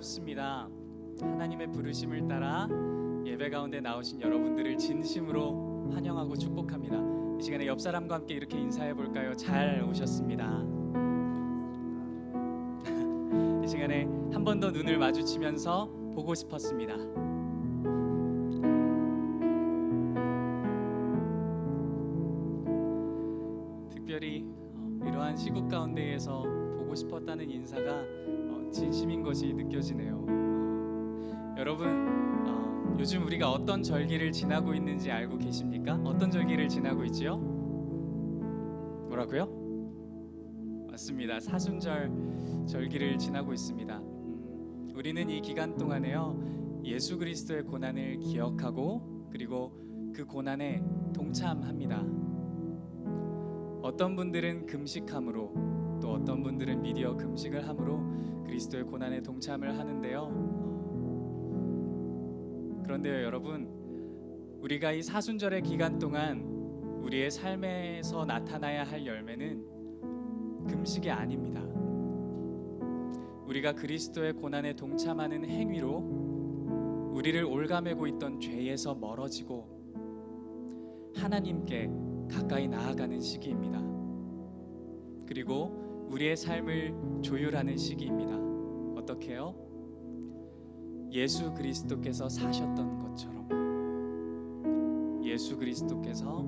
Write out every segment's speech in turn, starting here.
반갑습니다. 하나님의 부르심을 따라 예배 가운데 나오신 여러분들을 진심으로 환영하고 축복합니다. 이 시간에 옆 사람과 함께 이렇게 인사해 볼까요? 잘 오셨습니다. 이 시간에 한 번 더 눈을 마주치면서 보고 싶었습니다. 특별히 이러한 시국 가운데에서 보고 싶었다는 인사가 진심인 것이 느껴지네요. 여러분, 요즘 우리가 어떤 절기를 지나고 있는지 알고 계십니까? 어떤 절기를 지나고 있지요? 뭐라고요? 맞습니다. 사순절 절기를 지나고 있습니다. 우리는 이 기간 동안에요, 예수 그리스도의 고난을 기억하고 그리고 그 고난에 동참합니다. 어떤 분들은 금식함으로, 또 어떤 분들은 미디어 금식을 함으로 그리스도의 고난에 동참을 하는데요. 그런데요, 여러분, 우리가 이 사순절의 기간 동안 우리의 삶에서 나타나야 할 열매는 금식이 아닙니다. 우리가 그리스도의 고난에 동참하는 행위로 우리를 올가매고 있던 죄에서 멀어지고 하나님께 가까이 나아가는 시기입니다. 그리고 우리의 삶을 조율하는 시기입니다. 어떻게요? 예수 그리스도께서 사셨던 것처럼, 예수 그리스도께서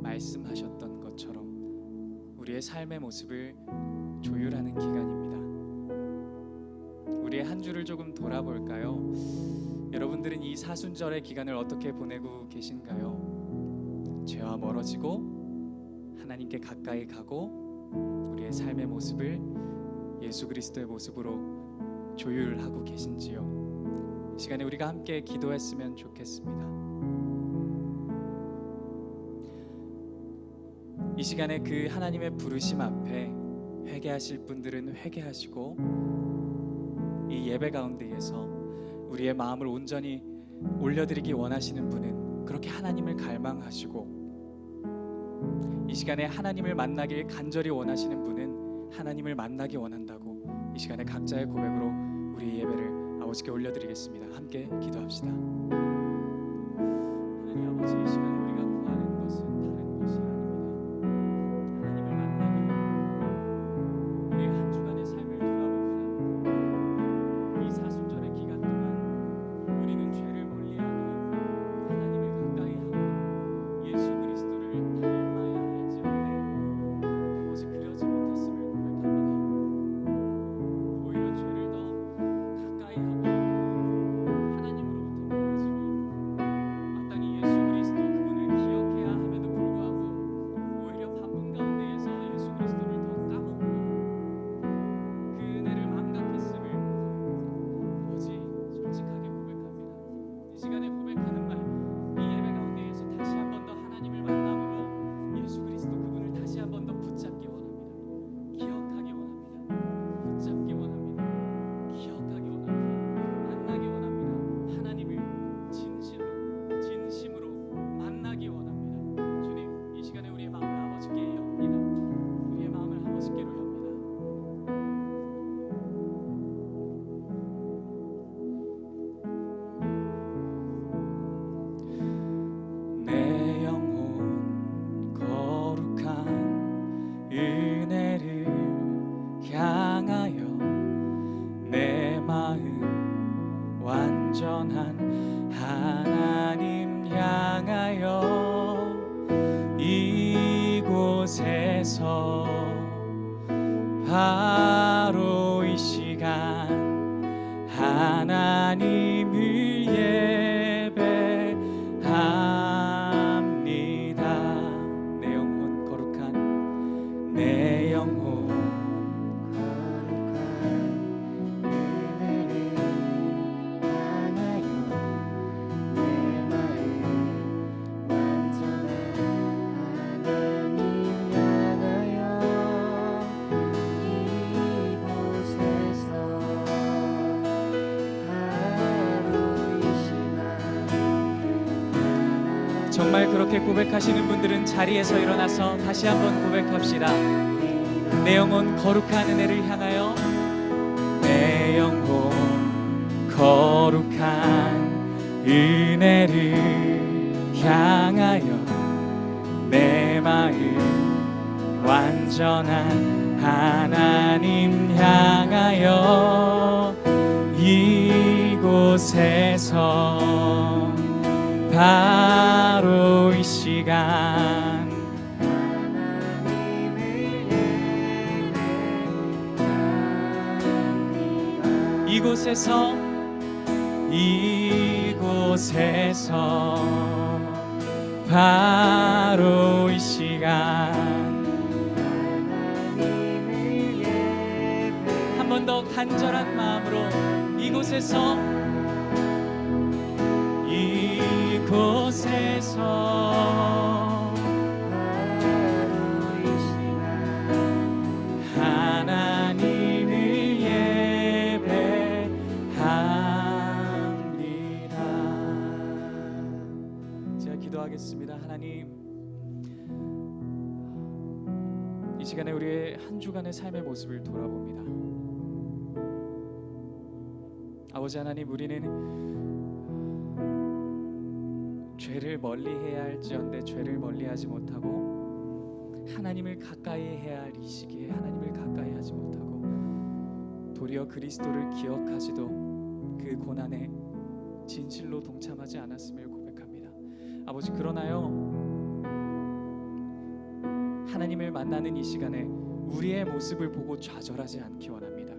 말씀하셨던 것처럼 우리의 삶의 모습을 조율하는 기간입니다. 우리의 한 주를 조금 돌아볼까요? 여러분들은 이 사순절의 기간을 어떻게 보내고 계신가요? 죄와 멀어지고 하나님께 가까이 가고 우리의 삶의 모습을 예수 그리스도의 모습으로 조율하고 계신지요? 이 시간에 우리가 함께 기도했으면 좋겠습니다. 이 시간에 그 하나님의 부르심 앞에 회개하실 분들은 회개하시고, 이 예배 가운데에서 우리의 마음을 온전히 올려드리기 원하시는 분은 그렇게 하나님을 갈망하시고, 이 시간에 하나님을 만나길 간절히 원하시는 분은 하나님을 만나기 원한다고 이 시간에 각자의 고백으로 우리 예배를 아버지께 올려드리겠습니다. 함께 기도합시다. 하나님 아버지, 이 시간에 우리가 구하는 것은 다른 것이 아닙니다. 하나님을 만나기 원합니다. 우리의 한 주간의 삶을 돌아봅니다. 이 사순절의 기간 동안 우리는 죄를 멀리하고 하나님을 가까이 하고 예수 그리스도를 닮아야 할지언데 아버지 그러지 못했음을 고백합니다. 오히려 죄를 더 가까이 하고 하나님으로부터 멀어지고 마땅히 예수 그리스도 그분을 기억해야 함에도 불구하고 오히려 바쁜 가운데에서 예수 그리스도를 더 까먹고 그 은혜를 망각했음을 아버지 솔직하게 고백합니다. 이 시간에 고백하는 말, 이 예배 가운데에서 다시 한 번 더 하나님을 만남으로 예수 그리스도 그분을 다시 한 번 더 붙잡기 원합니다. 기억하기 원합니다. 붙잡기 원합니다. 기억하기 원합니다. 만나기 원합니다. 하나님을 진심으로 만나기 원합니다. 주님, 이 시간에 우리의 마음을 아버지께 엽니다. 우리의 마음을 아버지께로 엽니다. 내 영혼 거룩한 은혜를 향하여, 내 마음 완전한 하나님 향하여, 이곳에서 바로 이 시간 하나님을 예배합니다. 내 영혼 거룩한, 내 영혼 정말 그렇게 고백하시는 분들은 자리에서 일어나서 다시 한번 고백합시다. 내 영혼 거룩한 은혜를 향하여, 내 영혼 거룩한 은혜를 향하여 내 마음 완전한 하나님 향하여 이곳에서 바로 이 시간 이곳에서 바로 이 시간 한 번 더 간절한 마음으로 이곳에서 하나님을 예배합니다. 제가 기도하겠습니다. 하나님, 이 시간에 우리의 한 주간의 삶의 모습을 돌아봅니다. 아버지 하나님, 우리는 죄를 멀리해야 할지언데 죄를 멀리하지 못하고 하나님을 가까이 해야 할 이 시기에 하나님을 가까이 하지 못하고 도리어 그리스도를 기억하지도 그 고난에 진실로 동참하지 않았음을 고백합니다. 아버지, 그러나요 하나님을 만나는 이 시간에 우리의 모습을 보고 좌절하지 않기 원합니다.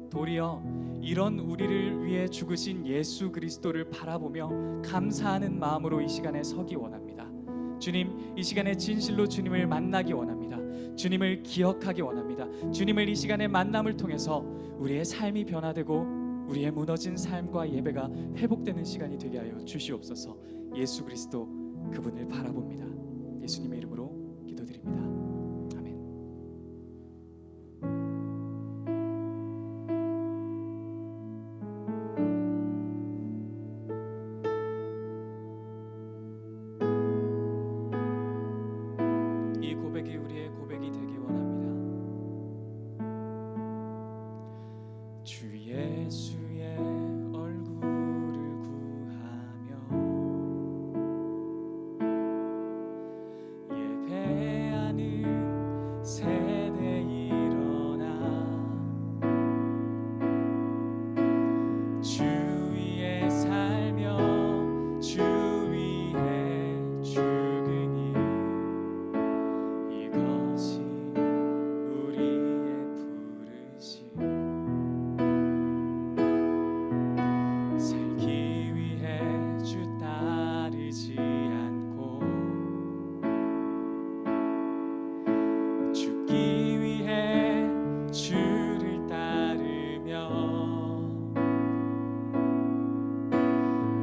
도리어 이런 우리를 위해 죽으신 예수 그리스도를 바라보며 감사하는 마음으로 이 시간에 서기 원합니다. 주님, 이 시간에 진실로 주님을 만나기 원합니다. 주님을 기억하기 원합니다. 주님을 이 시간의 만남을 통해서 우리의 삶이 변화되고 우리의 무너진 삶과 예배가 회복되는 시간이 되게 하여 주시옵소서. 예수 그리스도 그분을 바라봅니다. 예수님의 이름으로 기도드립니다. 아멘. 이 고백이 우리의 고백이 되기 원합니다. 주 예수의 얼굴을 구하며 예배하는 세대 일어나 주 위에 살며 주 위에 죽으니 이것이 우리의 부르심. 살기 위해 주 따르지 않고 죽기 위해 주를 따르며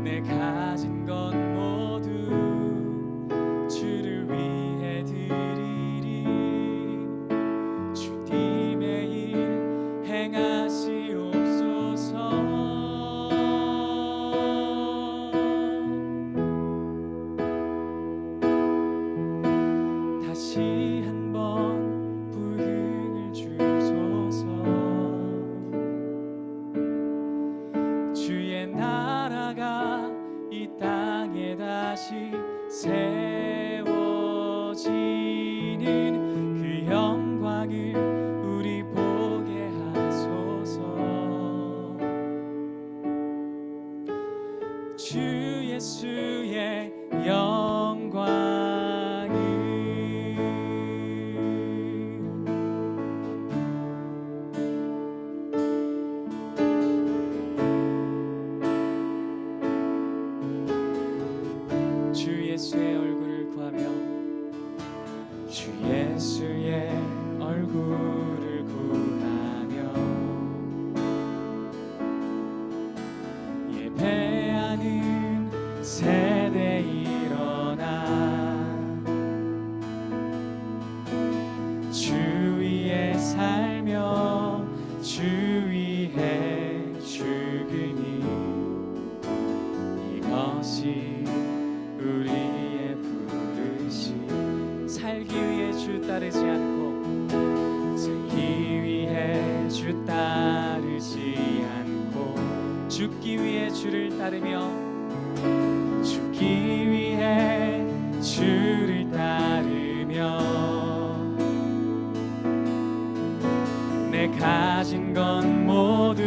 내 가진 것 모두 주를 위해 드리리. 주님의 일 행하시옵소서. 다시 한번 부흥을 주소서. 주의 나라가 이 땅에 다시 세워지는 그 영광을 우리 보게 하소서. 주 예수의 영광을 주 예수의 얼굴을 구하며 주 예수의 얼굴을 구하며 예배하는 세대 일어나 주 위에 살며 주 위에 죽으니 이것이 우리의 부르심. 살기 위해 주 따르지 않고 살기 위해 주 따르지 않고 주 죽기 위해 주를 따르며 죽기 위해 주를 따르며 내 가진 건 모두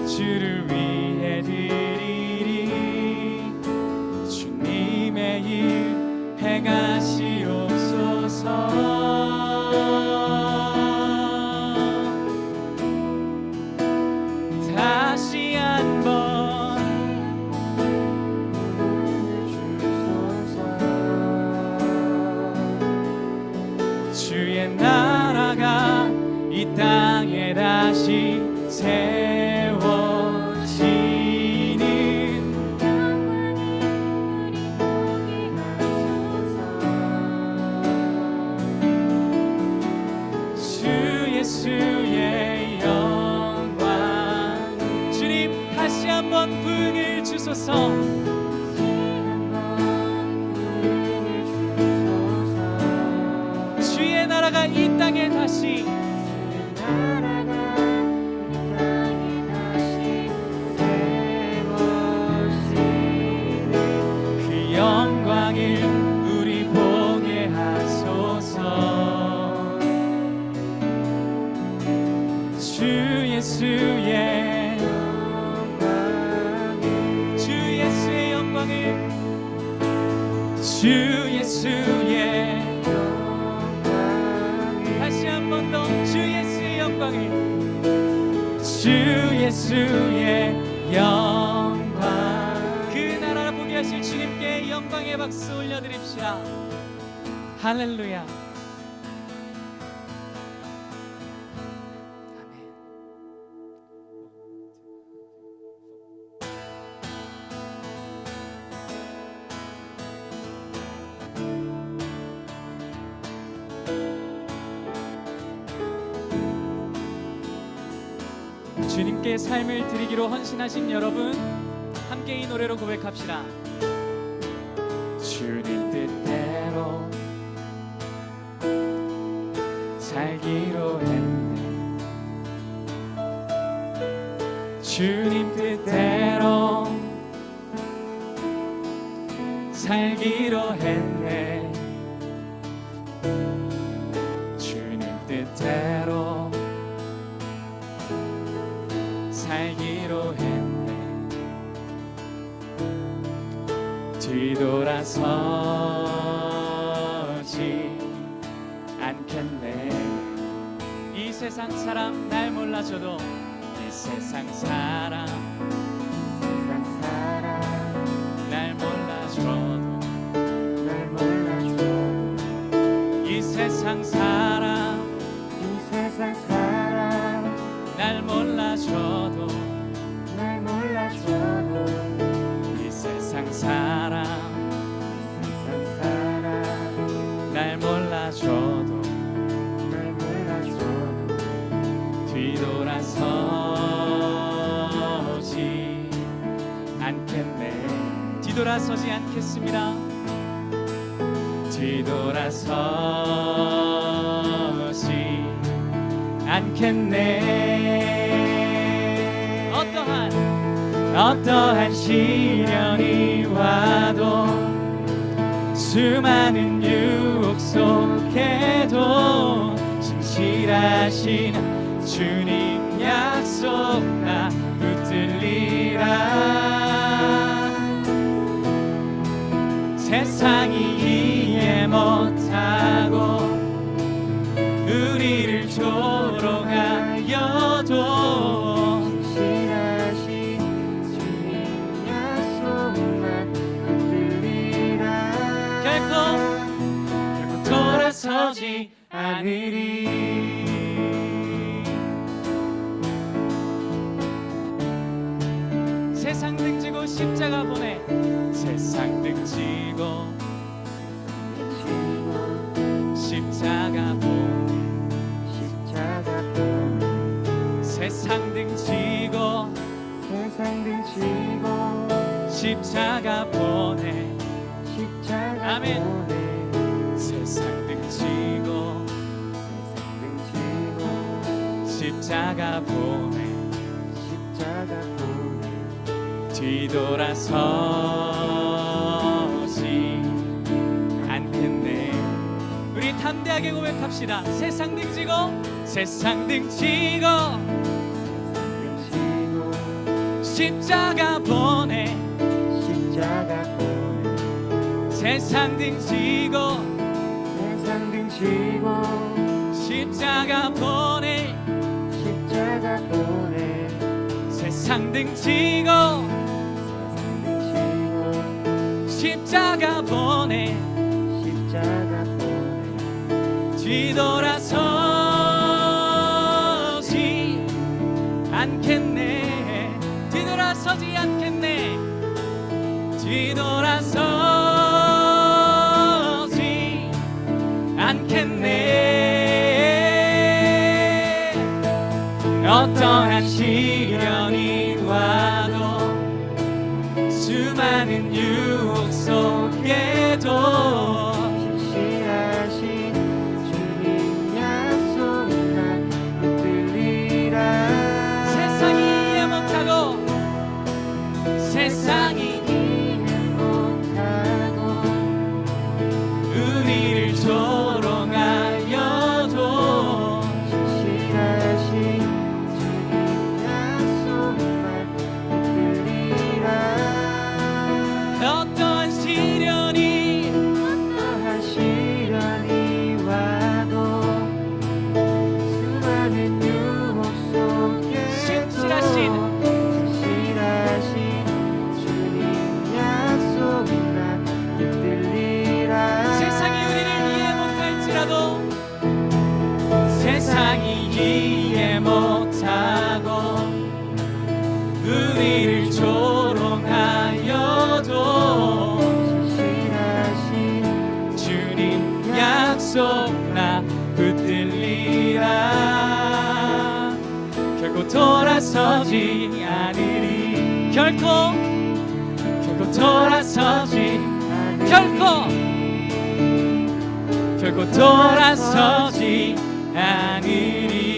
주를 위해 드리리 주님의 일 행하시옵소서 다시 한번 주의 나라가 이 땅에 다시 세워지는 주 예수의 영광 주님 다시 한번 부흥을 주소서 주의 나라가 이 땅에 다시 그 영광을 우리 보게 하소서 주 예수의 영광을 주 예수의 다시 한 번 더 주 예수의 영광을 주 예수의 영광 그 나라를 보게 하실 주님께 영광의 박수 올려드립시다. 할렐루야. 주님께 삶을 드리기로 헌신하신 여러분 함께 이 노래로 고백합시다. 주님 뜻대로 살기로 했네 주님 뜻대로 살기로 했네 주님 뜻대로 살기로 했네 뒤돌아서지 않겠네 이 세상 사람 날 몰라줘도 이 세상 사람 날 몰라줘도 이 세상 사람 날 몰라줘도 이 세상 사람 날 몰라줘도 뒤돌아서지 않겠네 뒤돌아서지 않겠습니다 뒤돌아서지 않겠네 어떠한 시련이 와도 수많은 유혹 속에도 진실하신 주님 약속 나 붙들리라 세상이 이해 못하고 우리를 조롱하여도 진실하신 주님 약속만 붙들리라 결코 돌아서지 않으리 세상 등지고 십자가 보내 세상 등지고 십자가 보내 세상 등지고 십자가 보내 아멘 세상 등지고 십자가 보내 뒤돌아서지 않겠네. 우리 담대하게 고백합시다. 세상 등지고 세상 등지고 십자가 보내 십자가 보내 세상 등지고 세상 등지고 십자가 보내 십자가 보내 세상 등지고 십자가 보내 십자가 보내 뒤돌아서지 않겠네. 뒤돌아서지 않겠네. 뒤돌아서지 않겠네. 어떠한 시련이 와도 수많은 유혹 속에도 신실하신 주님 약속 난 붙들리라. 세상이 이해 못하고 세상이 이해 못하고 우리를 조롱하여도 신실하신 주님 약속만 붙들리라. 어떠한 시련이 어떠한 시련이 와도 수많은 유혹 속에도 신실하신 주님 약속 난 붙들리라. 세상이 우리를 이해 못할지라도 세상이 이해 못하고 우리를 조롱하여도 신실하신 주님 약속 나 붙들리라. 결코 돌아서지 않으리. 결코 돌아서지 결코 돌아서지 않으리.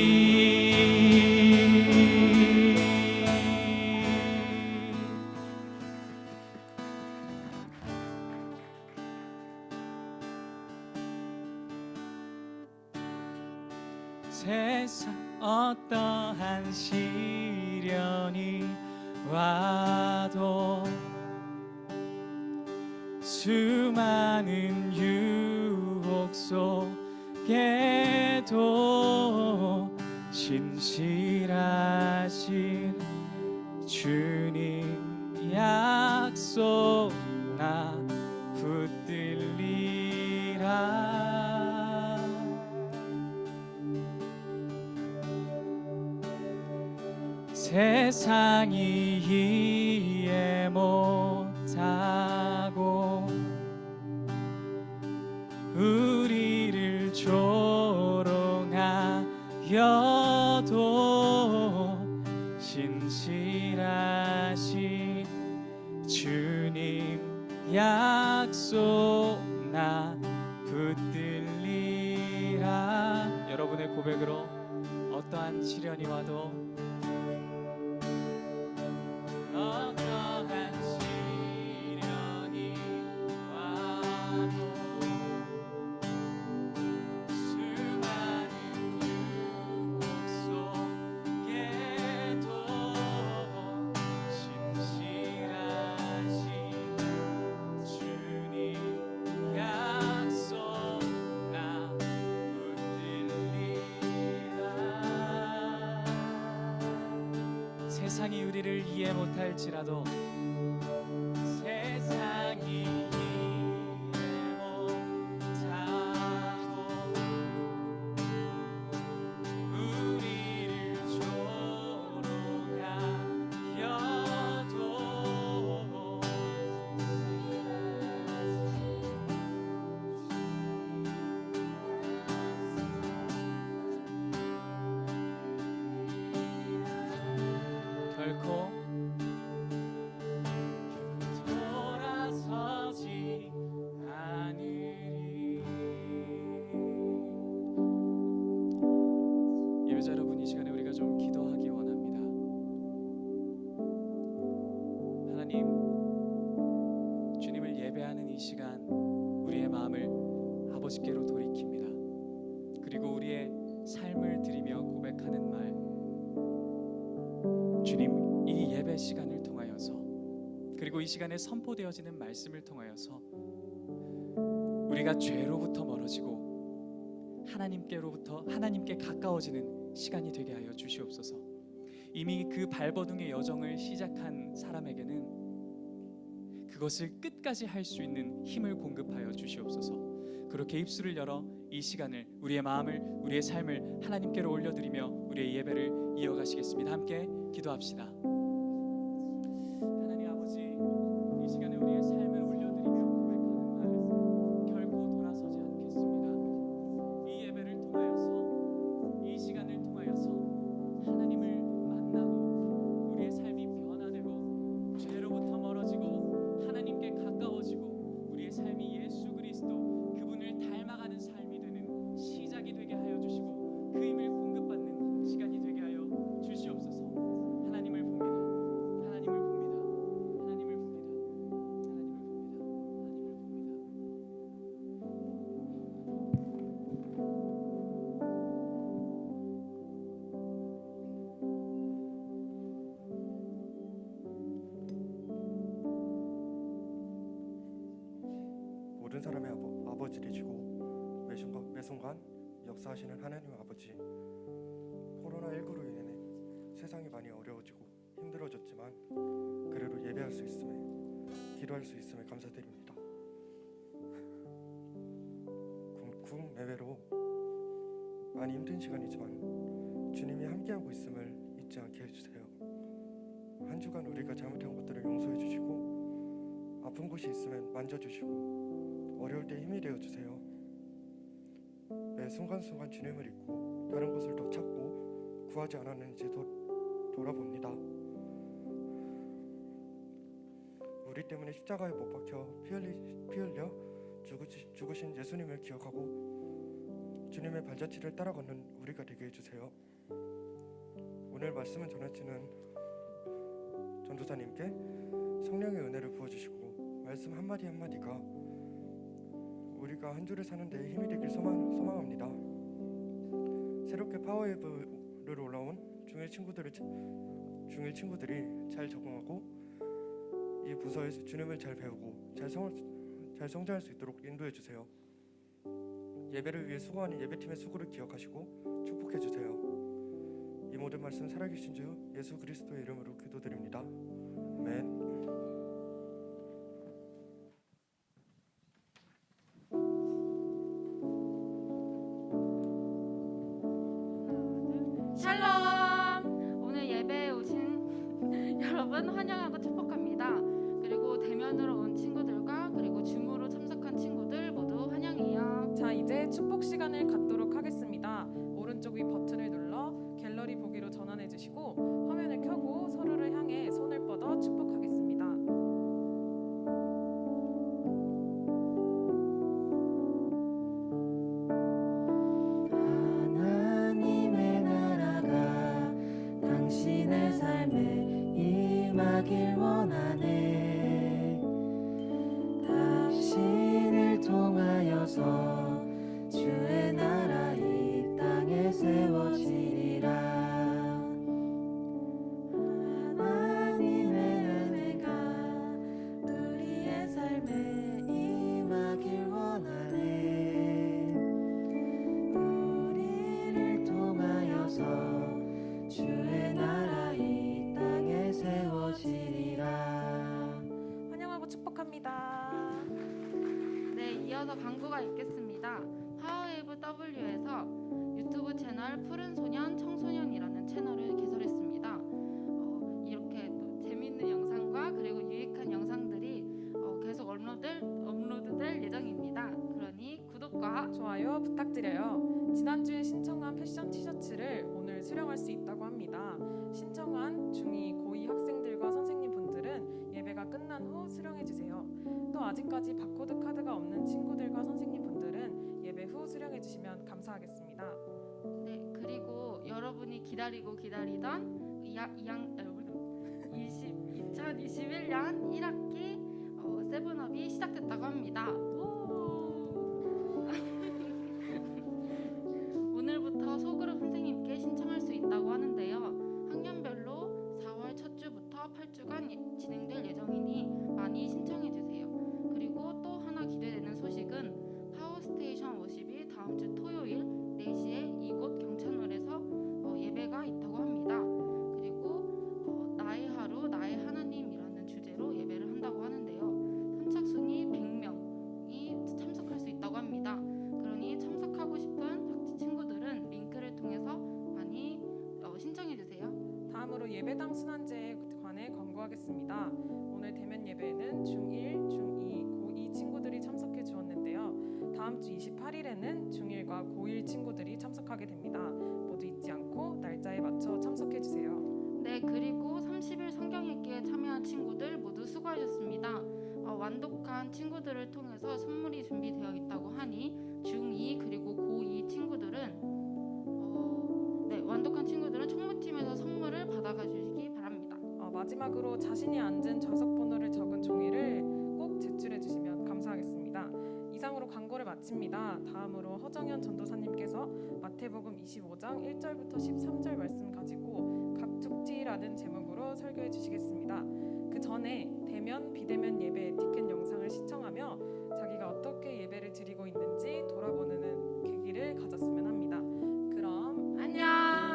세상 어떠한 시련이 와도 수많은 유혹 속에도 신실하신 주님 약속 나 붙들리라. 세상이 이해 못하고 우리를 조롱하여도 신실하신 주님 약속 나 붙들리라. 여러분의 고백으로 어떠한 시련이 와도 어떠한 시련이 와도 수많은 유혹 속에도 신실하신 주님 약속 나 붙들리라. 세상이 우리를 이해 못할지라도 세상이 이해 못하고 우리를 조롱하여도 결코 하나님, 주님을 예배하는 이 시간 우리의 마음을 아버지께로 돌이킵니다. 그리고 우리의 삶을 드리며 고백하는 말, 주님, 이 예배 시간을 통하여서 그리고 이 시간에 선포되어지는 말씀을 통하여서 우리가 죄로부터 멀어지고 하나님께 가까워지는 시간이 되게 하여 주시옵소서. 이미 그 발버둥의 여정을 시작한 사람에게는 그것을 끝까지 할 수 있는 힘을 공급하여 주시옵소서. 그렇게 입술을 열어 이 시간을, 우리의 마음을, 우리의 삶을 하나님께로 올려드리며 우리의 예배를 이어가시겠습니다. 함께 기도합시다. 하나님 아버지, 이 시간에 우리의 삶을 올려드리며 고백하는 말 결코 돌아서지 않겠습니다. 이 예배를 통하여서, 이 시간을 통하여서 하나님을 만나고 우리의 삶이 변화되고 죄로부터 멀어지고 하나님께 가까워지고 우리의 삶이 예수 그리스도 그분을 닮아가는 삶이 되는 시작이 되게 하여 주시고 그 힘을 공급받는 시간이 되게 하여 주시옵소서. 하나님을 봅니다. 하나님을 봅니다. 하나님을 봅니다. 하나님을 봅니다. 모든 사람의 아버지 되시고 매순간 역사하시는 하나님 아버지, 코로나19로 인해 세상이 많이 어려워지고 힘들어졌지만 그래도 예배할 수 있음에, 기도할 수 있음에 감사드립니다. 국내외로 많이 힘든 시간이지만 주님이 함께하고 있음을 잊지 않게 해주세요. 한 주간 우리가 잘못한 것들을 용서해 주시고 아픈 곳이 있으면 만져주시고 어려울 때 힘이 되어주세요. 매 순간순간 주님을 잊고 다른 것을 더 찾고 구하지 않았는지 돌아봅니다. 우리 때문에 십자가에 못 박혀 피 흘려 죽으신 예수님을 기억하고 주님의 발자취를 따라 걷는 우리가 되게 해주세요. 오늘 말씀을 전해지는 전도사님께 성령의 은혜를 부어주시고 말씀 한마디 한마디가 우리가 한 주를 사는데 힘이 되길 소망합니다. 새롭게 파워웨이브를 올라온 중1 친구들이 잘 적응하고 이 부서에서 주님을 잘 배우고 잘 성장할 수 있도록 인도해 주세요. 예배를 위해 수고하는 예배팀의 수고를 기억하시고 축복해 주세요. 이 모든 말씀 살아계신 주 예수 그리스도의 이름으로 기도드립니다. 아멘. 샬롬! 오늘 예배에 오신 여러분 환영하고 축복합니다. 그리고 대면으로 온 친구들과 그리고 줌으로 참석한 친구들 모두 환영해요. 자, 이제 축복 시간을 갖도록 하겠습니다. 오른쪽 위 버튼을 눌러 갤러리 보기로 전환해 주시고 화면을 켜고 서로를 향해 손을 뻗어 축복하겠습니다. 하나님의 나라가 당신의 삶에 임하길 원하네. 당신을 통하여서 주의 나라 이 땅에 세워지리라. 하나님의 은혜가 우리의 삶에 임하길 원하네. 우리를 통하여서 주의 나라 이 땅에 세워지리라. 환영하고 축복합니다. 네, 이어서 광고가 있겠습니다. 파워웨이브 W에서 유튜브 채널 푸른 소년 청소년이라는 채널을 개설했습니다. 이렇게 또 재미있는 영상과 그리고 유익한 영상들이 계속 업로드될 예정입니다. 그러니 구독과 좋아요 부탁드려요. 지난주에 신청한 패션 티셔츠를 오늘 수령할 수 있다고 합니다. 신청한 중2, 고2 학생들과 선생님분들은 예배가 끝난 후 수령해주세요. 또 아직까지 바코드 카드가 없는 친구들과 선생님분들은 예배 후 수령해주시면 감사하겠습니다. 네, 그리고 여러분이 기다리던 2021 2021년 1학기 세븐업이 시작됐다고 합니다. 오늘부터 소그룹 선생님께 신청할 수 있다고 하는데요. 학년별로 4월 첫 주부터 8주간 진행될 예정이니 많이 신청해 주세요. 그리고 또 하나 기대되는 소식은 파워스테이션 워십이 다음 주 토요일 4시에 이곳 경찬홀에서 예배가 있다고 합니다. 그리고 나의 하루 나의 하나님이라는 주제로 예배를 한다고 하는데요. 선착순이 100명이 참석할 수 있다고 합니다. 그러니 참석하고 싶은 친구들은 링크를 통해서 많이 신청해 주세요. 다음으로 예배당 순환제에 관해 광고하겠습니다. 오늘 대면 예배에는 중1, 중2, 고2 친구들이 참석해 주었는데요. 다음 주 28일에는 중1과 고1 친구들이 참석하게 됩니다. 모두 잊지 않고 날짜에 맞춰 참석해 주세요. 네, 그리고 30일 성경 읽기에 참여한 친구들 모두 수고하셨습니다. 완독한 친구들을 통해서 선물이 준비되어 있다고 하니 중2 그리고 고2 친구들은 완독한 친구들은 총무팀에서 선물을 받아가 주시기 바랍니다. 마지막으로 자신이 앉은 좌석 번호를 적은 종이를 꼭 제출해 주시면 감사하겠습니다. 이상으로 광고를 마칩니다. 다음으로 허정현 전도사님께서 마태복음 25장 1절부터 13절 말씀 가지고 각축지라는 제목으로 설교해 주시겠습니다. 그 전에 대면, 비대면 예배 티켓 영상을 시청하며 자기가 어떻게 예배를 드리고 있는지 돌아보는 계기를 가졌으면 합니다. 그럼 안녕.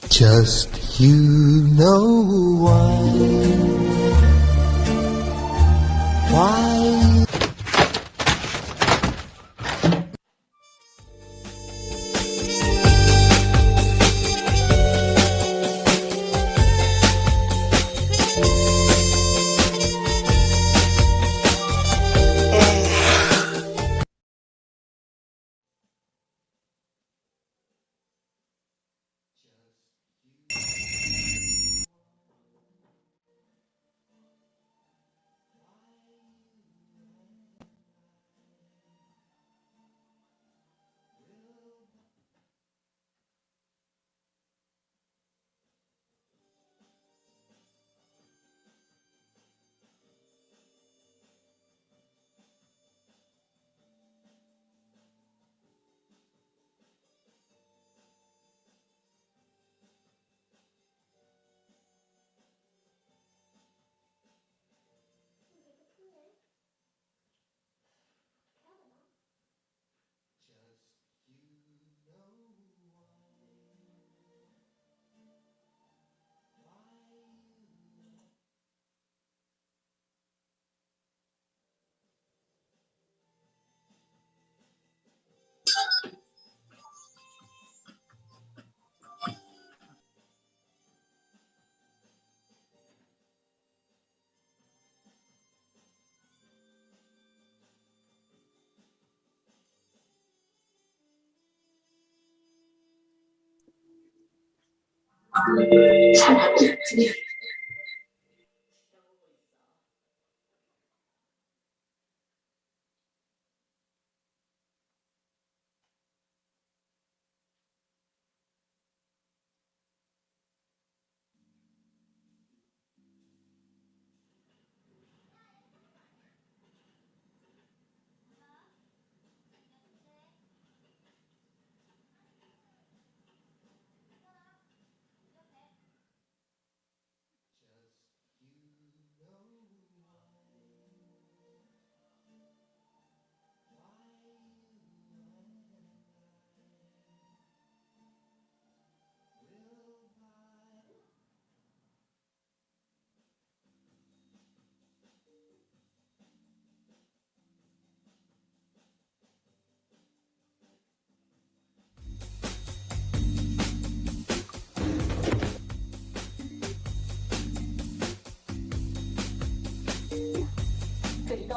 Just you know why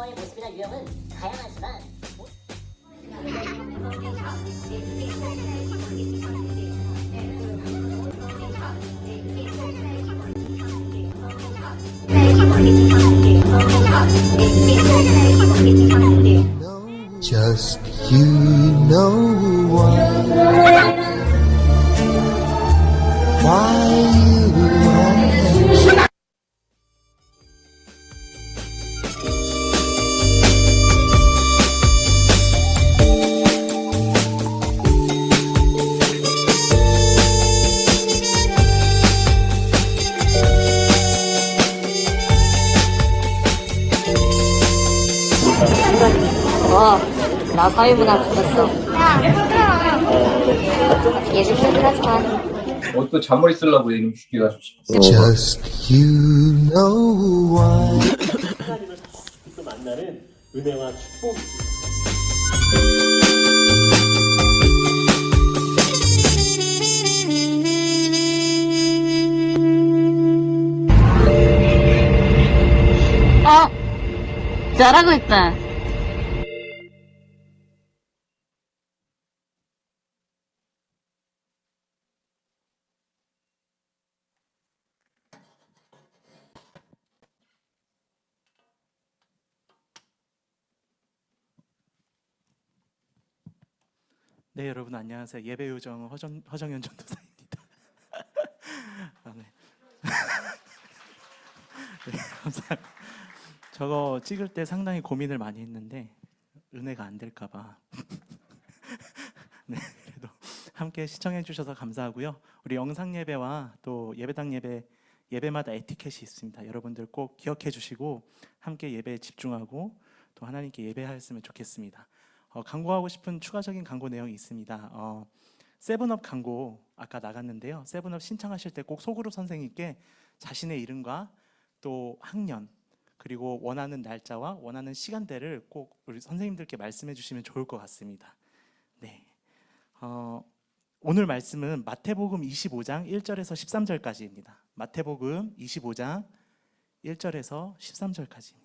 신청원의 모습이나 유형은 다양하지만 Just you know why you are. 나 사회문화 붙었어. 예술 표현 하지만. 또 잔머리 쓰려고 이름 주기가 좋지. Just you know why. 하나님을 또 만나는 은혜와 축복이 잘하고 있다. 네, 여러분 안녕하세요. 예배요정 허정연 전도사입니다. 네. 네, 감사합니다. 저거 찍을 때 상당히 고민을 많이 했는데 은혜가 안 될까 봐. 네, 그래도 함께 시청해 주셔서 감사하고요. 우리 영상 예배와 또 예배당 예배마다 에티켓이 있습니다. 여러분들 꼭 기억해 주시고 함께 예배에 집중하고 또 하나님께 예배하였으면 좋겠습니다. 광고하고 싶은 추가적인 광고 내용이 있습니다. 세븐업 광고 아까 나갔는데요. 세븐업 신청하실 때 꼭 속으로 선생님께 자신의 이름과 또 학년 그리고 원하는 날짜와 원하는 시간대를 꼭 우리 선생님들께 말씀해 주시면 좋을 것 같습니다. 네, 오늘 말씀은 마태복음 25장 1절에서 13절까지입니다. 마태복음 25장 1절에서 13절까지입니다.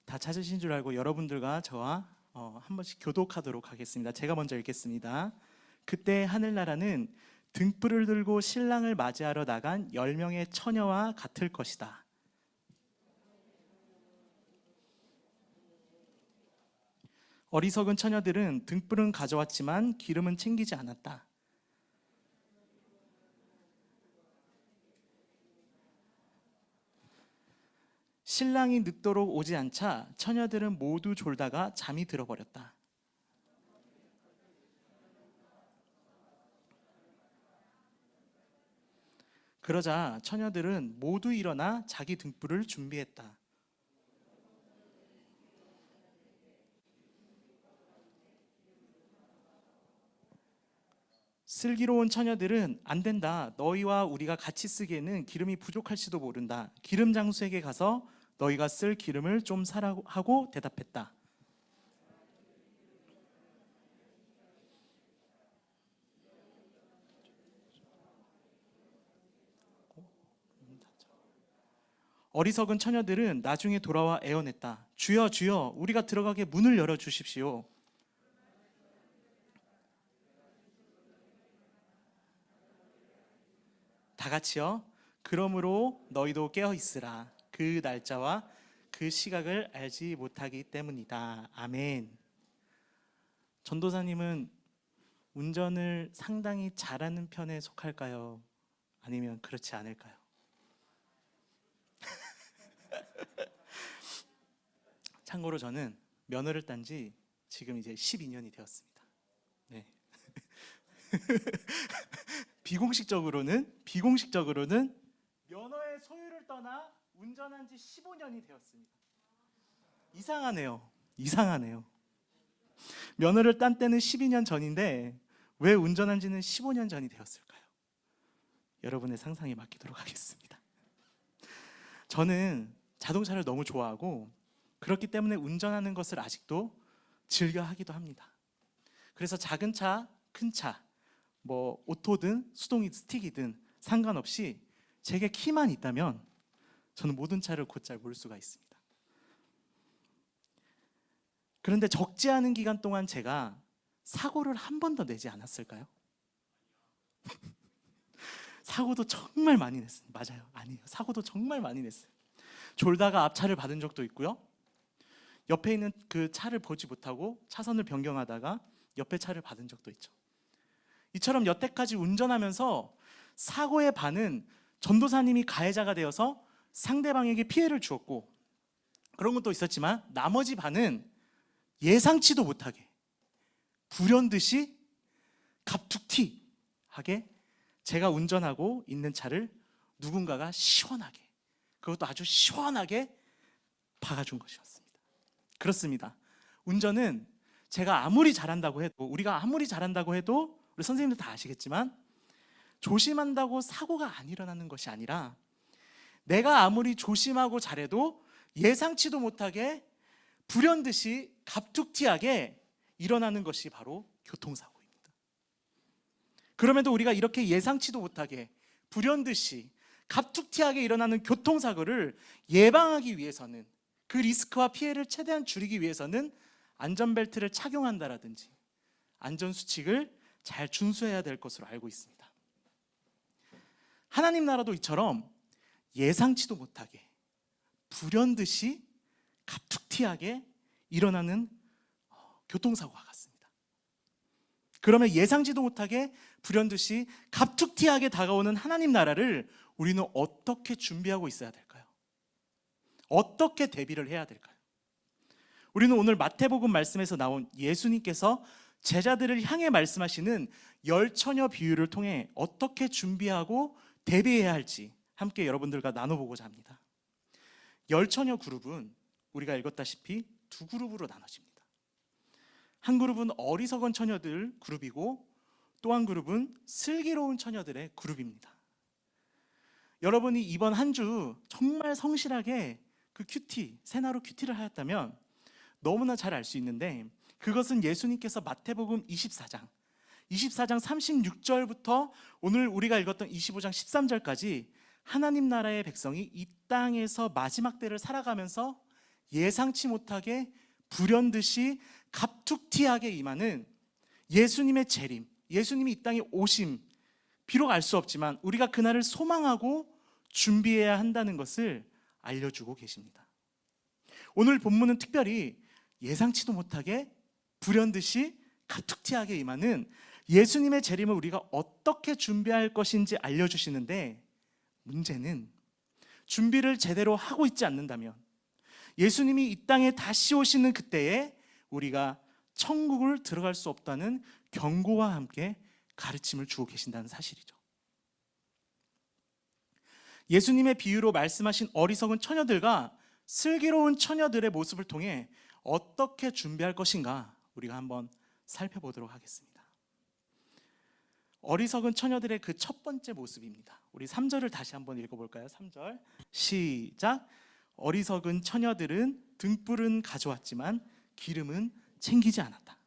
다 찾으신 줄 알고 여러분들과 저와 한 번씩 교독하도록 하겠습니다. 제가 먼저 읽겠습니다. 그때 하늘나라는 등불을 들고 신랑을 맞이하러 나간 10명의 처녀와 같을 것이다. 어리석은 처녀들은 등불은 가져왔지만 기름은 챙기지 않았다. 신랑이 늦도록 오지 않자 처녀들은 모두 졸다가 잠이 들어버렸다. 그러자 처녀들은 모두 일어나 자기 등불을 준비했다. 슬기로운 처녀들은 안 된다. 너희와 우리가 같이 쓰기에는 기름이 부족할지도 모른다. 기름 장수에게 가서 너희가 쓸 기름을 좀 사라고 하고 대답했다. 어리석은 처녀들은 나중에 돌아와 애원했다. 주여 주여 우리가 들어가게 문을 열어 주십시오. 다 같이요. 그러므로 너희도 깨어 있으라. 그 날짜와 그 시각을 알지 못하기 때문이다. 아멘. 전도사님은 운전을 상당히 잘하는 편에 속할까요? 아니면 그렇지 않을까요? 참고로 저는 면허를 딴 지 지금 이제 12년이 되었습니다. 네. 비공식적으로는 면허의 소유를 떠나 운전한 지 15년이 되었습니다. 이상하네요. 면허를 딴 때는 12년 전인데 왜 운전한 지는 15년 전이 되었을까요? 여러분의 상상에 맡기도록 하겠습니다. 저는 자동차를 너무 좋아하고 그렇기 때문에 운전하는 것을 아직도 즐겨 하기도 합니다. 그래서 작은 차, 큰 차, 뭐 오토든 수동 스틱이든 상관없이 제게 키만 있다면 저는 모든 차를 곧잘 몰 수가 있습니다. 그런데 적지 않은 기간 동안 제가 사고를 한 번도 내지 않았을까요? 사고도 정말 많이 냈어요. 맞아요. 아니에요. 사고도 정말 많이 냈어요. 졸다가 앞차를 받은 적도 있고요. 옆에 있는 그 차를 보지 못하고 차선을 변경하다가 옆에 차를 받은 적도 있죠. 이처럼 여태까지 운전하면서 사고의 반은 전도사님이 가해자가 되어서 상대방에게 피해를 주었고, 그런 것도 있었지만 나머지 반은 예상치도 못하게 불현듯이 갑툭튀하게 제가 운전하고 있는 차를 누군가가 시원하게, 그것도 아주 시원하게 박아준 것이었습니다. 그렇습니다. 운전은 제가 아무리 잘한다고 해도, 우리가 아무리 잘한다고 해도, 우리 선생님들 다 아시겠지만 조심한다고 사고가 안 일어나는 것이 아니라, 내가 아무리 조심하고 잘해도 예상치도 못하게 불현듯이 갑툭튀하게 일어나는 것이 바로 교통사고입니다. 그럼에도 우리가 이렇게 예상치도 못하게 불현듯이 갑툭튀하게 일어나는 교통사고를 예방하기 위해서는, 그 리스크와 피해를 최대한 줄이기 위해서는 안전벨트를 착용한다라든지 안전수칙을 잘 준수해야 될 것으로 알고 있습니다. 하나님 나라도 이처럼 예상치도 못하게 불현듯이 갑툭튀하게 일어나는 교통사고가 같습니다. 그러면 예상치도 못하게 불현듯이 갑툭튀하게 다가오는 하나님 나라를 우리는 어떻게 준비하고 있어야 될까요? 어떻게 대비를 해야 될까요? 우리는 오늘 마태복음 말씀에서 나온 예수님께서 제자들을 향해 말씀하시는 열처녀 비유를 통해 어떻게 준비하고 대비해야 할지 함께 여러분들과 나눠보고자 합니다. 열처녀 그룹은 우리가 읽었다시피 두 그룹으로 나눠집니다. 한 그룹은 어리석은 처녀들 그룹이고, 또 한 그룹은 슬기로운 처녀들의 그룹입니다. 여러분이 이번 한 주 정말 성실하게 그 큐티, 새나루 큐티를 하였다면 너무나 잘 알 수 있는데, 그것은 예수님께서 마태복음 24장 36절부터 오늘 우리가 읽었던 25장 13절까지 하나님 나라의 백성이 이 땅에서 마지막 때를 살아가면서 예상치 못하게 불현듯이 갑툭튀하게 임하는 예수님의 재림, 예수님이 이 땅에 오심, 비록 알 수 없지만 우리가 그날을 소망하고 준비해야 한다는 것을 알려주고 계십니다. 오늘 본문은 특별히 예상치도 못하게 불현듯이 갑툭튀하게 임하는 예수님의 재림을 우리가 어떻게 준비할 것인지 알려주시는데, 문제는 준비를 제대로 하고 있지 않는다면 예수님이 이 땅에 다시 오시는 그때에 우리가 천국을 들어갈 수 없다는 경고와 함께 가르침을 주고 계신다는 사실이죠. 예수님의 비유로 말씀하신 어리석은 처녀들과 슬기로운 처녀들의 모습을 통해 어떻게 준비할 것인가 우리가 한번 살펴보도록 하겠습니다. 어리석은 처녀들의 그 첫 번째 모습입니다. 우리 3절을 다시 한번 읽어볼까요? 3절 시작. 어리석은 처녀들은 등불은 가져왔지만 기름은 챙기지 않았다.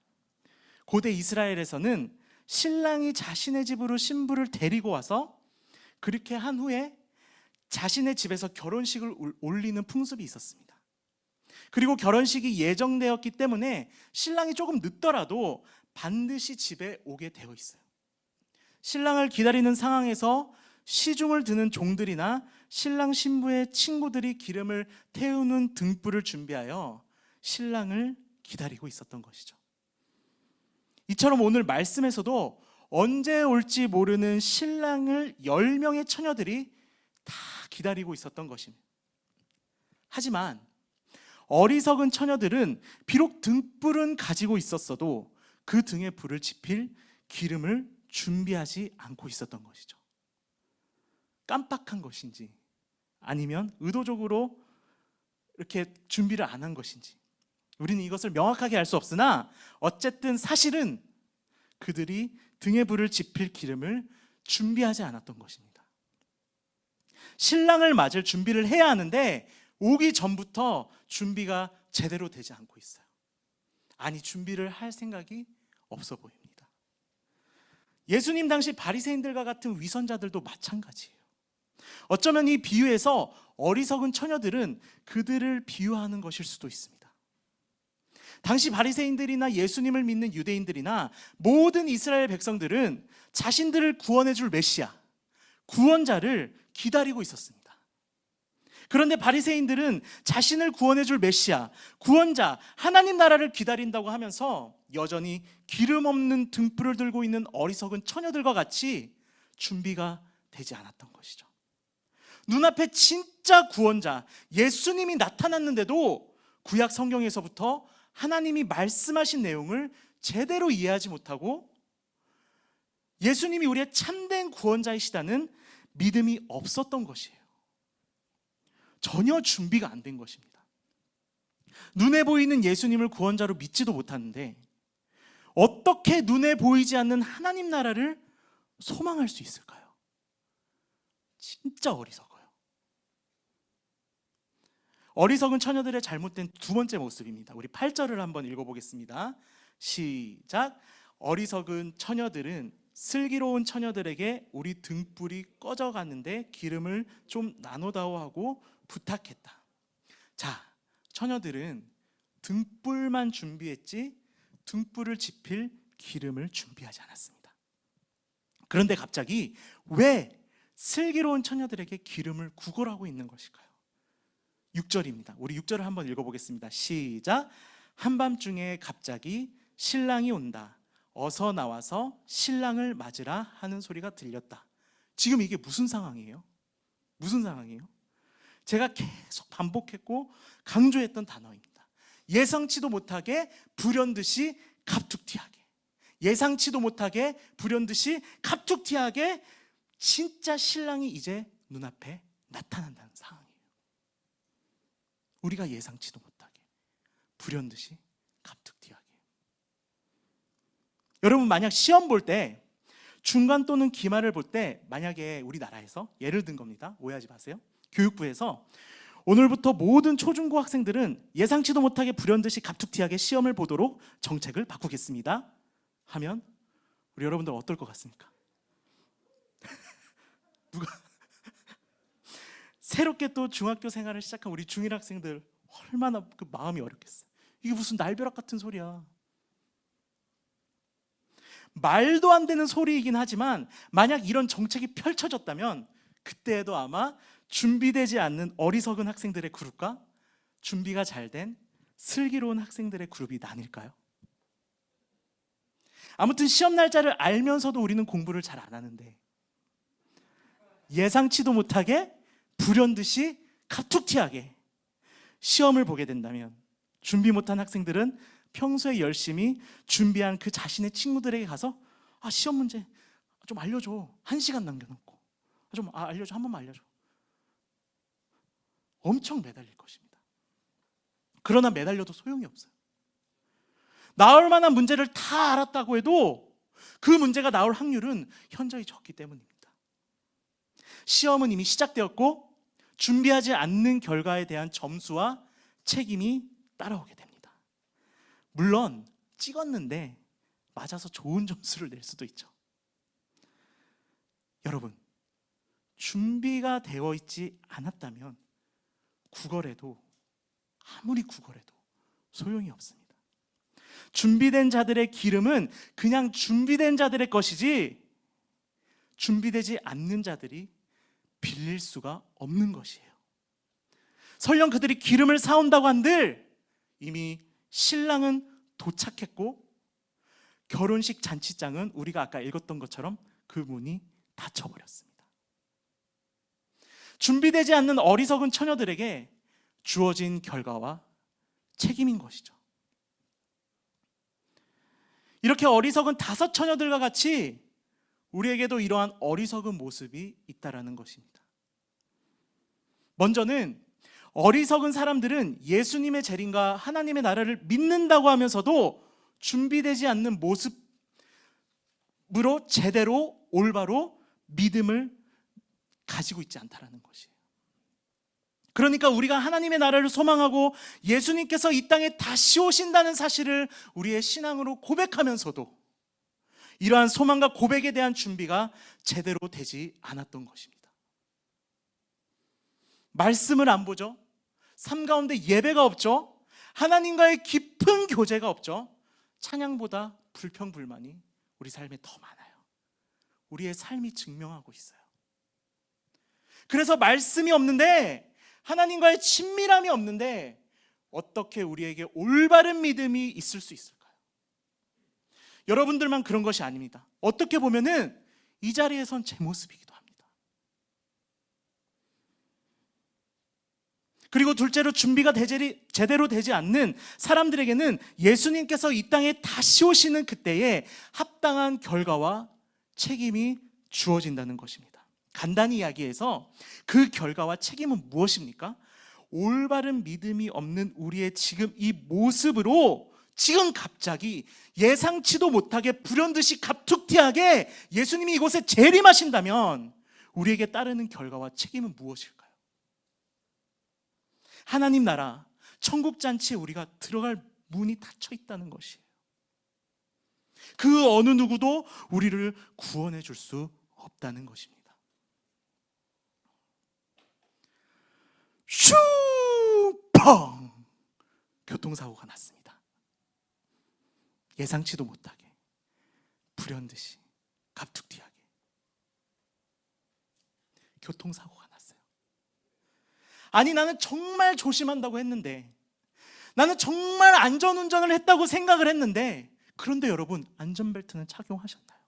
고대 이스라엘에서는 신랑이 자신의 집으로 신부를 데리고 와서 그렇게 한 후에 자신의 집에서 결혼식을 올리는 풍습이 있었습니다. 그리고 결혼식이 예정되었기 때문에 신랑이 조금 늦더라도 반드시 집에 오게 되어 있어요. 신랑을 기다리는 상황에서 시중을 드는 종들이나 신랑 신부의 친구들이 기름을 태우는 등불을 준비하여 신랑을 기다리고 있었던 것이죠. 이처럼 오늘 말씀에서도 언제 올지 모르는 신랑을 10명의 처녀들이 다 기다리고 있었던 것입니다. 하지만 어리석은 처녀들은 비록 등불은 가지고 있었어도 그 등에 불을 지필 기름을 준비하지 않고 있었던 것이죠. 깜빡한 것인지 아니면 의도적으로 이렇게 준비를 안 한 것인지 우리는 이것을 명확하게 알 수 없으나 어쨌든 사실은 그들이 등에 불을 지필 기름을 준비하지 않았던 것입니다. 신랑을 맞을 준비를 해야 하는데 오기 전부터 준비가 제대로 되지 않고 있어요. 아니, 준비를 할 생각이 없어 보입니다. 예수님 당시 바리새인들과 같은 위선자들도 마찬가지예요. 어쩌면 이 비유에서 어리석은 처녀들은 그들을 비유하는 것일 수도 있습니다. 당시 바리새인들이나 예수님을 믿는 유대인들이나 모든 이스라엘 백성들은 자신들을 구원해 줄 메시아, 구원자를 기다리고 있었습니다. 그런데 바리새인들은 자신을 구원해 줄 메시아, 구원자, 하나님 나라를 기다린다고 하면서 여전히 기름 없는 등불을 들고 있는 어리석은 처녀들과 같이 준비가 되지 않았던 것이죠. 눈앞에 진짜 구원자, 예수님이 나타났는데도 구약 성경에서부터 하나님이 말씀하신 내용을 제대로 이해하지 못하고 예수님이 우리의 참된 구원자이시다는 믿음이 없었던 것이에요. 전혀 준비가 안 된 것입니다. 눈에 보이는 예수님을 구원자로 믿지도 못하는데 어떻게 눈에 보이지 않는 하나님 나라를 소망할 수 있을까요? 진짜 어리석어요. 어리석은 처녀들의 잘못된 두 번째 모습입니다. 우리 8절을 한번 읽어보겠습니다. 시작. 어리석은 처녀들은 슬기로운 처녀들에게 우리 등불이 꺼져가는데 기름을 좀 나눠다오 하고 부탁했다. 자, 처녀들은 등불만 준비했지 등불을 지필 기름을 준비하지 않았습니다. 그런데 갑자기 왜 슬기로운 처녀들에게 기름을 구걸하고 있는 것일까요? 6절입니다. 우리 6절을 한번 읽어보겠습니다. 시작. 한밤중에 갑자기 신랑이 온다. 어서 나와서 신랑을 맞으라 하는 소리가 들렸다. 지금 이게 무슨 상황이에요? 무슨 상황이에요? 제가 계속 반복했고 강조했던 단어입니다. 예상치도 못하게 불현듯이 갑툭튀하게, 예상치도 못하게 불현듯이 갑툭튀하게 진짜 신랑이 이제 눈앞에 나타난다는 상황이에요. 우리가 예상치도 못하게 불현듯이 갑툭튀하게. 여러분, 만약 시험 볼 때 중간 또는 기말을 볼 때 만약에 우리나라에서 예를 든 겁니다. 오해하지 마세요. 교육부에서 오늘부터 모든 초중고 학생들은 예상치도 못하게 불현듯이 갑툭튀하게 시험을 보도록 정책을 바꾸겠습니다 하면 우리 여러분들 어떨 것 같습니까? 누가 새롭게 또 중학교 생활을 시작한 우리 중1 학생들 얼마나 그 마음이 어렵겠어요. 이게 무슨 날벼락 같은 소리야. 말도 안 되는 소리이긴 하지만 만약 이런 정책이 펼쳐졌다면 그때에도 아마 준비되지 않는 어리석은 학생들의 그룹과 준비가 잘된 슬기로운 학생들의 그룹이 나뉠까요? 아무튼 시험 날짜를 알면서도 우리는 공부를 잘 안 하는데 예상치도 못하게 불현듯이 갑툭튀하게 시험을 보게 된다면 준비 못한 학생들은 평소에 열심히 준비한 그 자신의 친구들에게 가서 시험 문제 좀 알려줘. 1시간 남겨놓고 좀 알려줘. 한 번만 알려줘. 엄청 매달릴 것입니다. 그러나 매달려도 소용이 없어요. 나올 만한 문제를 다 알았다고 해도 그 문제가 나올 확률은 현저히 적기 때문입니다. 시험은 이미 시작되었고 준비하지 않는 결과에 대한 점수와 책임이 따라오게 됩니다. 물론 찍었는데 맞아서 좋은 점수를 낼 수도 있죠. 여러분, 준비가 되어 있지 않았다면 아무리 구걸해도 소용이 없습니다. 준비된 자들의 기름은 그냥 준비된 자들의 것이지 준비되지 않는 자들이 빌릴 수가 없는 것이에요. 설령 그들이 기름을 사온다고 한들 이미 신랑은 도착했고 결혼식 잔치장은 우리가 아까 읽었던 것처럼 그 문이 닫혀버렸습니다. 준비되지 않는 어리석은 처녀들에게 주어진 결과와 책임인 것이죠. 이렇게 어리석은 5 처녀들과 같이 우리에게도 이러한 어리석은 모습이 있다라는 것입니다. 먼저는 어리석은 사람들은 예수님의 재림과 하나님의 나라를 믿는다고 하면서도 준비되지 않는 모습으로 제대로 올바로 믿음을 가지고 있지 않다라는 것이에요. 그러니까 우리가 하나님의 나라를 소망하고 예수님께서 이 땅에 다시 오신다는 사실을 우리의 신앙으로 고백하면서도 이러한 소망과 고백에 대한 준비가 제대로 되지 않았던 것입니다. 말씀을 안 보죠. 삶 가운데 예배가 없죠. 하나님과의 깊은 교제가 없죠. 찬양보다 불평불만이 우리 삶에 더 많아요. 우리의 삶이 증명하고 있어요. 그래서 말씀이 없는데, 하나님과의 친밀함이 없는데 어떻게 우리에게 올바른 믿음이 있을 수 있을까요? 여러분들만 그런 것이 아닙니다. 어떻게 보면은 이 자리에 선 제 모습이기도 합니다. 그리고 둘째로 준비가 제대로 되지 않는 사람들에게는 예수님께서 이 땅에 다시 오시는 그때에 합당한 결과와 책임이 주어진다는 것입니다. 간단히 이야기해서 그 결과와 책임은 무엇입니까? 올바른 믿음이 없는 우리의 지금 이 모습으로 지금 갑자기 예상치도 못하게 불현듯이 갑툭튀하게 예수님이 이곳에 재림하신다면 우리에게 따르는 결과와 책임은 무엇일까요? 하나님 나라, 천국 잔치에 우리가 들어갈 문이 닫혀 있다는 것이에요. 그 어느 누구도 우리를 구원해 줄 수 없다는 것입니다. 슈펑! 교통사고가 났습니다. 예상치도 못하게, 불현듯이, 갑툭튀하게 교통사고가 났어요. 아니, 나는 정말 조심한다고 했는데, 나는 정말 안전운전을 했다고 생각을 했는데, 그런데 여러분, 안전벨트는 착용하셨나요?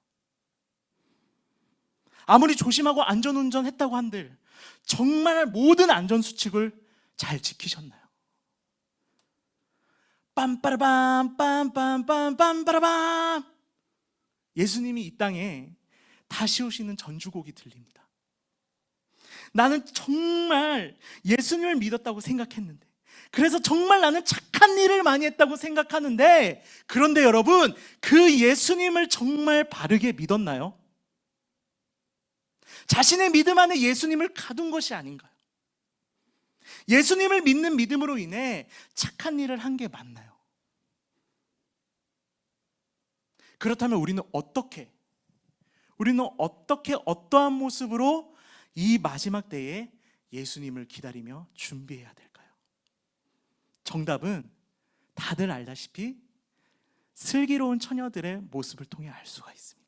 아무리 조심하고 안전운전 했다고 한들 정말 모든 안전수칙을 잘 지키셨나요? 빰빠라밤 빰빰빰 빰빠라밤, 예수님이 이 땅에 다시 오시는 전주곡이 들립니다. 나는 정말 예수님을 믿었다고 생각했는데, 그래서 정말 나는 착한 일을 많이 했다고 생각하는데, 그런데 여러분, 그 예수님을 정말 바르게 믿었나요? 자신의 믿음 안에 예수님을 가둔 것이 아닌가요? 예수님을 믿는 믿음으로 인해 착한 일을 한 게 맞나요? 그렇다면 우리는 어떻게 어떠한 모습으로 이 마지막 때에 예수님을 기다리며 준비해야 될까요? 정답은 다들 알다시피 슬기로운 처녀들의 모습을 통해 알 수가 있습니다.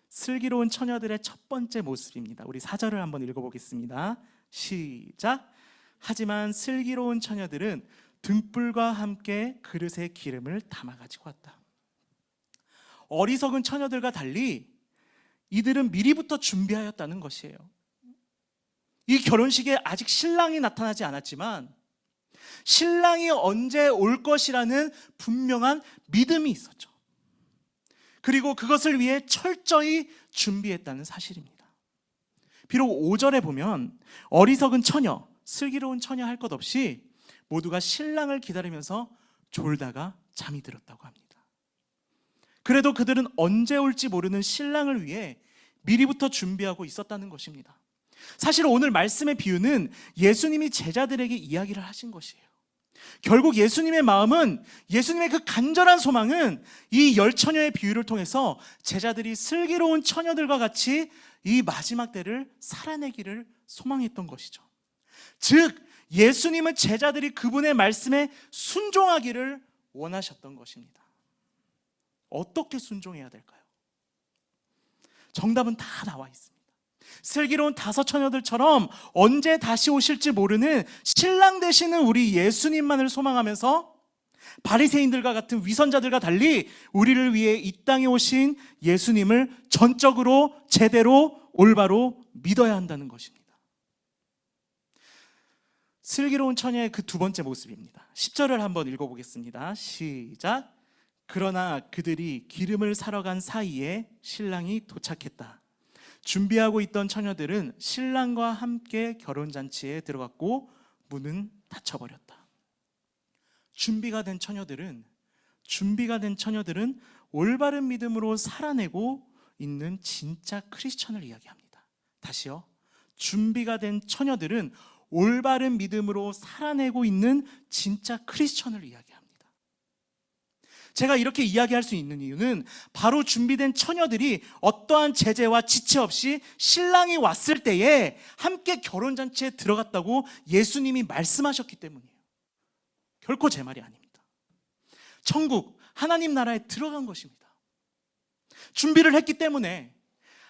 슬기로운 처녀들의 첫 번째 모습입니다. 우리 4절을 한번 읽어보겠습니다. 시작. 하지만 슬기로운 처녀들은 등불과 함께 그릇에 기름을 담아가지고 왔다. 어리석은 처녀들과 달리 이들은 미리부터 준비하였다는 것이에요. 이 결혼식에 아직 신랑이 나타나지 않았지만 신랑이 언제 올 것이라는 분명한 믿음이 있었죠. 그리고 그것을 위해 철저히 준비했다는 사실입니다. 비록 5절에 보면 어리석은 처녀, 슬기로운 처녀 할 것 없이 모두가 신랑을 기다리면서 졸다가 잠이 들었다고 합니다. 그래도 그들은 언제 올지 모르는 신랑을 위해 미리부터 준비하고 있었다는 것입니다. 사실 오늘 말씀의 비유는 예수님이 제자들에게 이야기를 하신 것이에요. 결국 예수님의 마음은, 예수님의 그 간절한 소망은 이 열 처녀의 비유를 통해서 제자들이 슬기로운 처녀들과 같이 이 마지막 때를 살아내기를 소망했던 것이죠. 즉 예수님은 제자들이 그분의 말씀에 순종하기를 원하셨던 것입니다. 어떻게 순종해야 될까요? 정답은 다 나와 있습니다. 슬기로운 5 처녀들처럼 언제 다시 오실지 모르는 신랑 되시는 우리 예수님만을 소망하면서 바리새인들과 같은 위선자들과 달리 우리를 위해 이 땅에 오신 예수님을 전적으로 제대로 올바로 믿어야 한다는 것입니다. 슬기로운 처녀의 그 두 번째 모습입니다. 10절을 한번 읽어보겠습니다. 시작. 그러나 그들이 기름을 사러 간 사이에 신랑이 도착했다. 준비하고 있던 처녀들은 신랑과 함께 결혼잔치에 들어갔고 문은 닫혀버렸다. 준비가 된 처녀들은 올바른 믿음으로 살아내고 있는 진짜 크리스천을 이야기합니다. 다시요. 준비가 된 처녀들은 올바른 믿음으로 살아내고 있는 진짜 크리스천을 이야기합니다. 제가 이렇게 이야기할 수 있는 이유는 바로 준비된 처녀들이 어떠한 제재와 지체 없이 신랑이 왔을 때에 함께 결혼잔치에 들어갔다고 예수님이 말씀하셨기 때문이에요. 결코 제 말이 아닙니다. 천국, 하나님 나라에 들어간 것입니다. 준비를 했기 때문에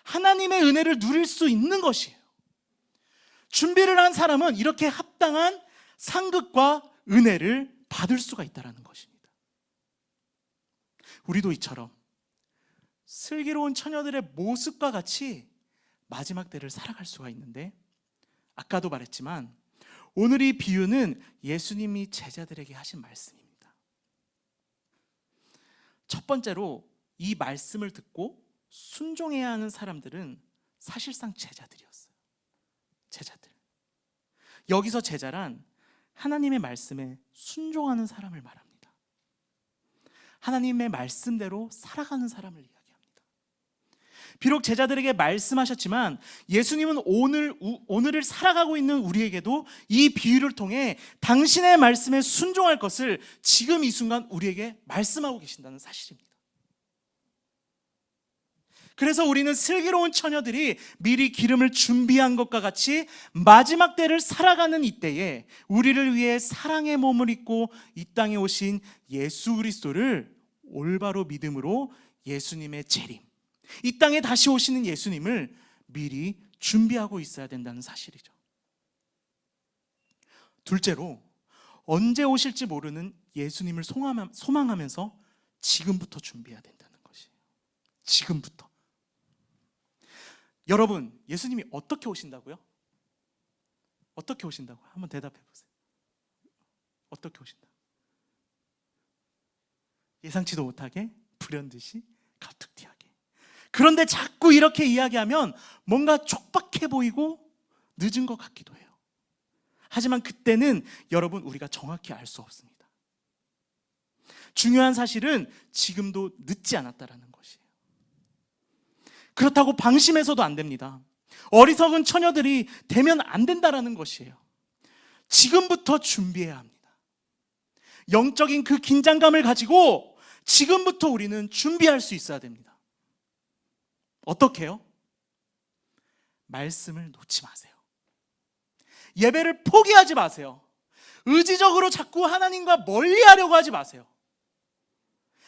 하나님의 은혜를 누릴 수 있는 것이에요. 준비를 한 사람은 이렇게 합당한 상급과 은혜를 받을 수가 있다는 것입니다. 우리도 이처럼 슬기로운 처녀들의 모습과 같이 마지막 때를 살아갈 수가 있는데, 아까도 말했지만 오늘 이 비유는 예수님이 제자들에게 하신 말씀입니다. 첫 번째로 이 말씀을 듣고 순종해야 하는 사람들은 사실상 제자들이었어요. 제자들. 여기서 제자란 하나님의 말씀에 순종하는 사람을 말합니다. 하나님의 말씀대로 살아가는 사람을 이야기합니다. 비록 제자들에게 말씀하셨지만 예수님은 오늘을 살아가고 있는 우리에게도 이 비유를 통해 당신의 말씀에 순종할 것을 지금 이 순간 우리에게 말씀하고 계신다는 사실입니다. 그래서 우리는 슬기로운 처녀들이 미리 기름을 준비한 것과 같이 마지막 때를 살아가는 이때에 우리를 위해 사랑의 몸을 입고 이 땅에 오신 예수 그리스도를 올바로 믿음으로 예수님의 재림, 이 땅에 다시 오시는 예수님을 미리 준비하고 있어야 된다는 사실이죠. 둘째로, 언제 오실지 모르는 예수님을 소망하면서 지금부터 준비해야 된다는 것이에요. 지금부터. 여러분, 예수님이 어떻게 오신다고요? 어떻게 오신다고? 한번 대답해 보세요. 어떻게 오신다? 예상치도 못하게, 불현듯이, 가툭튀하게. 그런데 자꾸 이렇게 이야기하면 뭔가 촉박해 보이고 늦은 것 같기도 해요. 하지만 그때는 여러분, 우리가 정확히 알 수 없습니다. 중요한 사실은 지금도 늦지 않았다라는 것이에요. 그렇다고 방심해서도 안 됩니다. 어리석은 처녀들이 되면 안 된다라는 것이에요. 지금부터 준비해야 합니다. 영적인 그 긴장감을 가지고 지금부터 우리는 준비할 수 있어야 됩니다. 어떻게 해요? 말씀을 놓지 마세요. 예배를 포기하지 마세요. 의지적으로 자꾸 하나님과 멀리하려고 하지 마세요.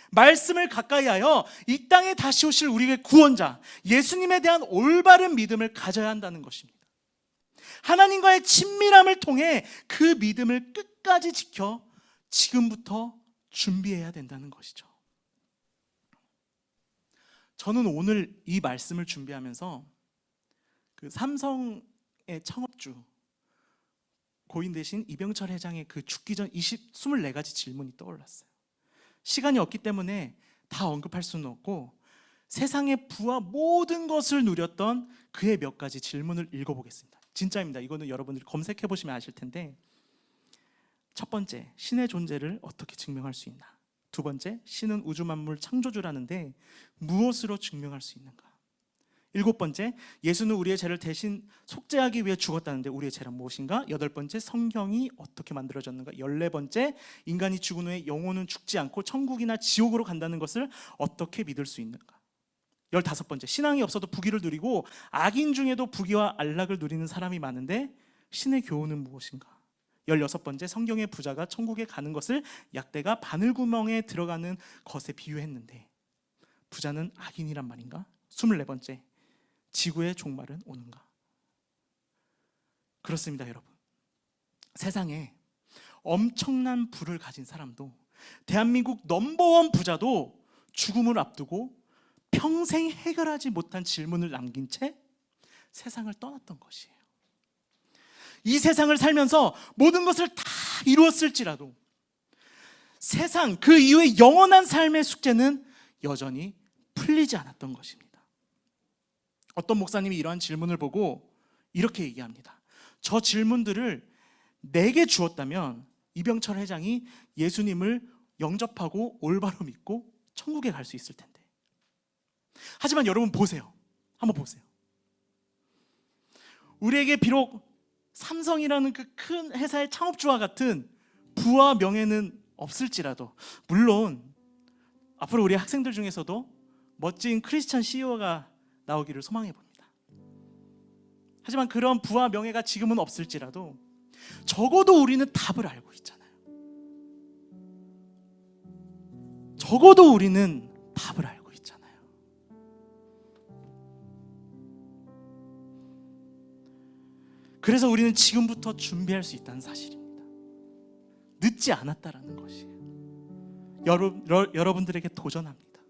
말씀을 가까이하여 이 땅에 다시 오실 우리의 구원자 예수님에 대한 올바른 믿음을 가져야 한다는 것입니다. 하나님과의 친밀함을 통해 그 믿음을 끝까지 지켜 지금부터 준비해야 된다는 것이죠. 저는 오늘 이 말씀을 준비하면서 그 삼성의 창업주 고인 되신 이병철 회장의 그 죽기 전 24가지 질문이 떠올랐어요. 시간이 없기 때문에 다 언급할 수는 없고 세상의 부와 모든 것을 누렸던 그의 몇 가지 질문을 읽어보겠습니다. 진짜입니다. 이거는 여러분들이 검색해 보시면 아실 텐데, 첫 번째, 신의 존재를 어떻게 증명할 수 있나? 두 번째, 신은 우주 만물 창조주라는데 무엇으로 증명할 수 있는가? 일곱 번째, 예수는 우리의 죄를 대신 속죄하기 위해 죽었다는데 우리의 죄란 무엇인가? 여덟 번째, 성경이 어떻게 만들어졌는가? 14번째, 인간이 죽은 후에 영혼은 죽지 않고 천국이나 지옥으로 간다는 것을 어떻게 믿을 수 있는가? 15번째, 신앙이 없어도 부귀를 누리고 악인 중에도 부귀와 안락을 누리는 사람이 많은데 신의 교훈은 무엇인가? 16번째, 성경의 부자가 천국에 가는 것을 약대가 바늘구멍에 들어가는 것에 비유했는데 부자는 악인이란 말인가? 24번째, 지구의 종말은 오는가? 그렇습니다, 여러분. 세상에 엄청난 부를 가진 사람도, 대한민국 넘버원 부자도 죽음을 앞두고 평생 해결하지 못한 질문을 남긴 채 세상을 떠났던 것이에요. 이 세상을 살면서 모든 것을 다 이루었을지라도 세상 그 이후의 영원한 삶의 숙제는 여전히 풀리지 않았던 것입니다. 어떤 목사님이 이러한 질문을 보고 이렇게 얘기합니다. 저 질문들을 내게 주었다면 이병철 회장이 예수님을 영접하고 올바로 믿고 천국에 갈 수 있을 텐데. 하지만 여러분 보세요. 한번 보세요. 우리에게 비록 삼성이라는 그 큰 회사의 창업주와 같은 부와 명예는 없을지라도, 물론 앞으로 우리 학생들 중에서도 멋진 크리스찬 CEO가 나오기를 소망해 봅니다. 하지만 그런 부와 명예가 지금은 없을지라도 적어도 우리는 답을 알고 있잖아요. 적어도 우리는 답을 알고 있잖아요. 그래서 우리는 지금부터 준비할 수 있다는 사실입니다. 늦지 않았다라는 것이에요. 여러분들에게 도전합니다.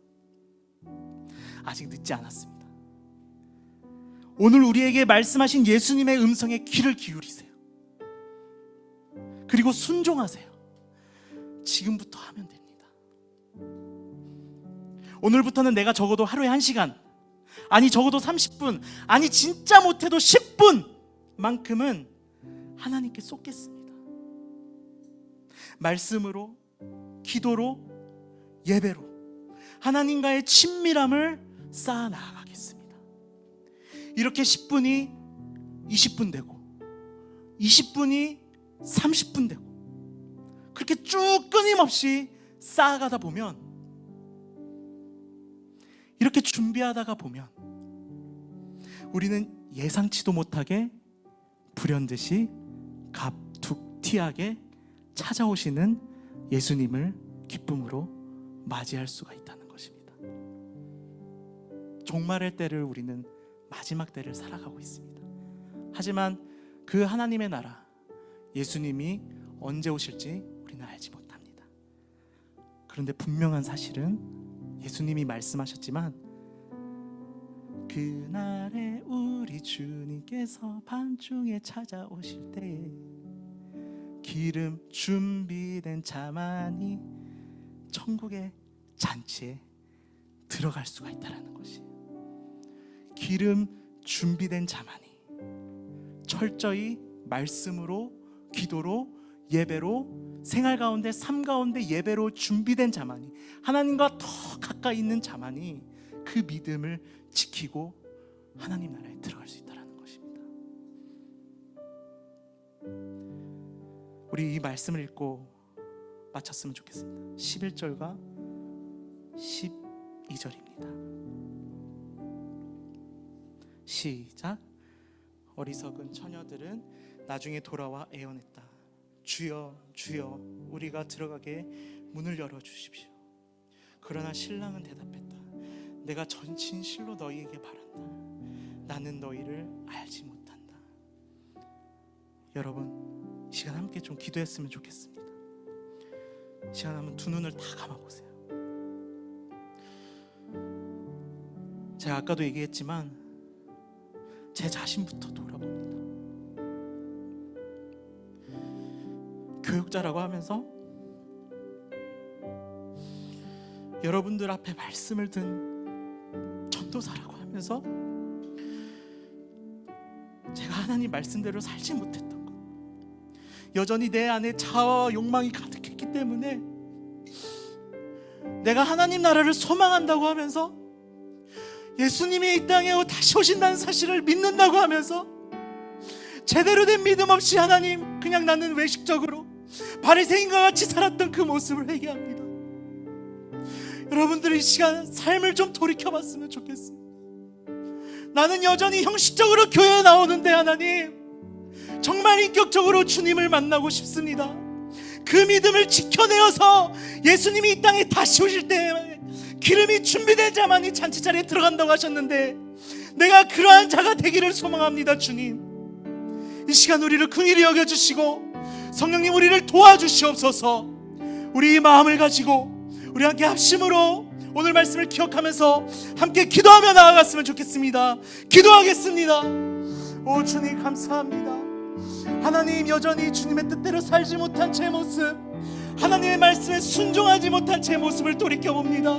아직 늦지 않았습니다. 오늘 우리에게 말씀하신 예수님의 음성에 귀를 기울이세요. 그리고 순종하세요. 지금부터 하면 됩니다. 오늘부터는 내가 적어도 하루에 1시간, 아니 적어도 30분, 아니 진짜 못해도 10분만큼은 하나님께 쏟겠습니다. 말씀으로, 기도로, 예배로 하나님과의 친밀함을 쌓아 나아가겠습니다. 이렇게 10분이 20분 되고 20분이 30분 되고 그렇게 쭉 끊임없이 쌓아가다 보면, 이렇게 준비하다가 보면 우리는 예상치도 못하게 불현듯이 갑툭튀하게 찾아오시는 예수님을 기쁨으로 맞이할 수가 있다는 것입니다. 종말의 때를 우리는 마지막 때를 살아가고 있습니다. 하지만 그 하나님의 나라, 예수님이 언제 오실지 우리는 알지 못합니다. 그런데 분명한 사실은 예수님이 말씀하셨지만, 그날에 우리 주님께서 밤중에 찾아오실 때에 기름 준비된 자만이 천국의 잔치에 들어갈 수가 있다는 것이에요. 기름 준비된 자만이, 철저히 말씀으로, 기도로, 예배로, 생활 가운데, 삶 가운데 예배로 준비된 자만이, 하나님과 더 가까이 있는 자만이 그 믿음을 지키고 하나님 나라에 들어갈 수 있다는 것입니다. 우리 이 말씀을 읽고 마쳤으면 좋겠습니다. 11절과 12절입니다. 시작. 어리석은 처녀들은 나중에 돌아와 애원했다. 주여, 주여, 우리가 들어가게 문을 열어주십시오. 그러나 신랑은 대답했다. 내가 전친 실로 너희에게 바란다. 나는 너희를 알지 못한다. 여러분, 이 시간 함께 좀 기도했으면 좋겠습니다. 시간 한번 두 눈을 다 감아보세요. 제가 아까도 얘기했지만 제 자신부터 돌아봅니다. 교육자라고 하면서 여러분들 앞에 말씀을 든 전도사라고 하면서 제가 하나님 말씀대로 살지 못했던 것, 여전히 내 안에 자아와 욕망이 가득했기 때문에 내가 하나님 나라를 소망한다고 하면서 예수님이 이 땅에 다시 오신다는 사실을 믿는다고 하면서 제대로 된 믿음 없이 하나님, 그냥 나는 외식적으로 바리새인과 같이 살았던 그 모습을 회개합니다. 여러분들이 이 시간 삶을 좀 돌이켜봤으면 좋겠습니다. 나는 여전히 형식적으로 교회에 나오는데 하나님, 정말 인격적으로 주님을 만나고 싶습니다. 그 믿음을 지켜내어서 예수님이 이 땅에 다시 오실 때 기름이 준비된 자만이 잔치자리에 들어간다고 하셨는데, 내가 그러한 자가 되기를 소망합니다. 주님, 이 시간 우리를 긍휼히 여겨주시고 성령님 우리를 도와주시옵소서. 우리 이 마음을 가지고 우리 함께 합심으로 오늘 말씀을 기억하면서 함께 기도하며 나아갔으면 좋겠습니다. 기도하겠습니다. 오 주님, 감사합니다. 하나님, 여전히 주님의 뜻대로 살지 못한 제 모습, 하나님의 말씀에 순종하지 못한 제 모습을 돌이켜봅니다.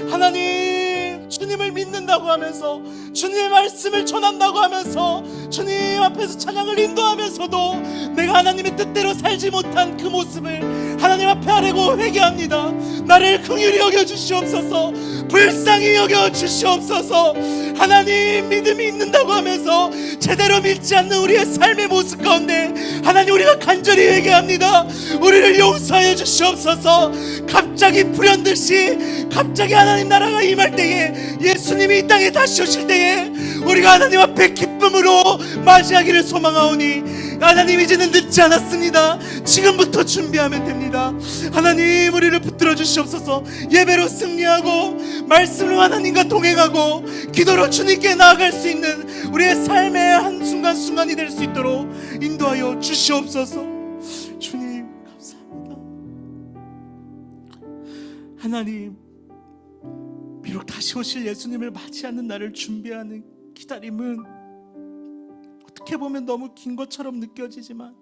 하나님, 주님을 믿는다고 하면서, 주님의 말씀을 전한다고 하면서, 주님 앞에서 찬양을 인도하면서도 내가 하나님의 뜻대로 살지 못한 그 모습을 하나님 앞에 앞에 아뢰고 회개합니다. 나를 긍휼히 여겨 주시옵소서. 불쌍히 여겨 주시옵소서. 하나님, 믿음이 있는다고 하면서 제대로 믿지 않는 우리의 삶의 모습 가운데 하나님, 우리가 간절히 회개합니다. 우리를 용서하여 주시옵소서. 갑자기 불현듯이 갑자기 하나님 나라가 임할 때에, 예수님이 이 땅에 다시 오실 때에 우리가 하나님 앞에 기쁨으로 맞이하기를 소망하오니 하나님, 이제는 늦지 않았습니다. 지금부터 준비하면 됩니다. 하나님, 우리를 붙들어 주시옵소서. 예배로 승리하고 말씀으로 하나님과 동행하고 기도로 주님께 나아갈 수 있는 우리의 삶의 한순간순간이 될 수 있도록 인도하여 주시옵소서. 주님 감사합니다. 하나님, 비록 다시 오실 예수님을 맞이하는 날을 준비하는 기다림은 어떻게 보면 너무 긴 것처럼 느껴지지만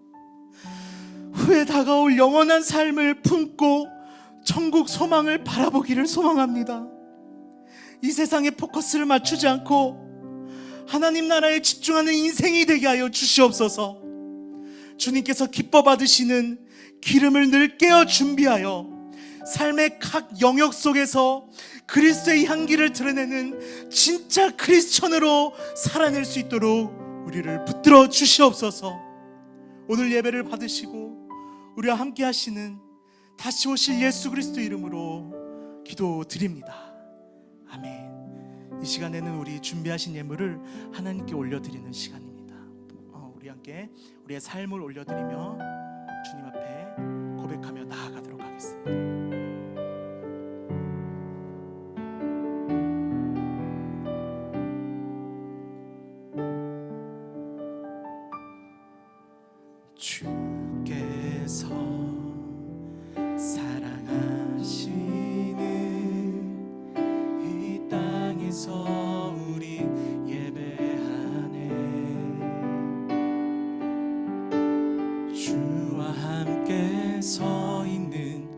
후에 다가올 영원한 삶을 품고 천국 소망을 바라보기를 소망합니다. 이 세상에 포커스를 맞추지 않고 하나님 나라에 집중하는 인생이 되게 하여 주시옵소서. 주님께서 기뻐 받으시는 기름을 늘 깨어 준비하여 삶의 각 영역 속에서 그리스도의 향기를 드러내는 진짜 크리스천으로 살아낼 수 있도록 우리를 붙들어 주시옵소서. 오늘 예배를 받으시고 우리와 함께 하시는 다시 오실 예수 그리스도 이름으로 기도드립니다. 아멘. 이 시간에는 우리 준비하신 예물을 하나님께 올려드리는 시간입니다. 우리 함께 우리의 삶을 올려드리며 주님 앞에 고백하며 나아가도록 하겠습니다. 주께서 사랑하시는 이 땅에서 우리 예배하네. 주와 함께 서 있는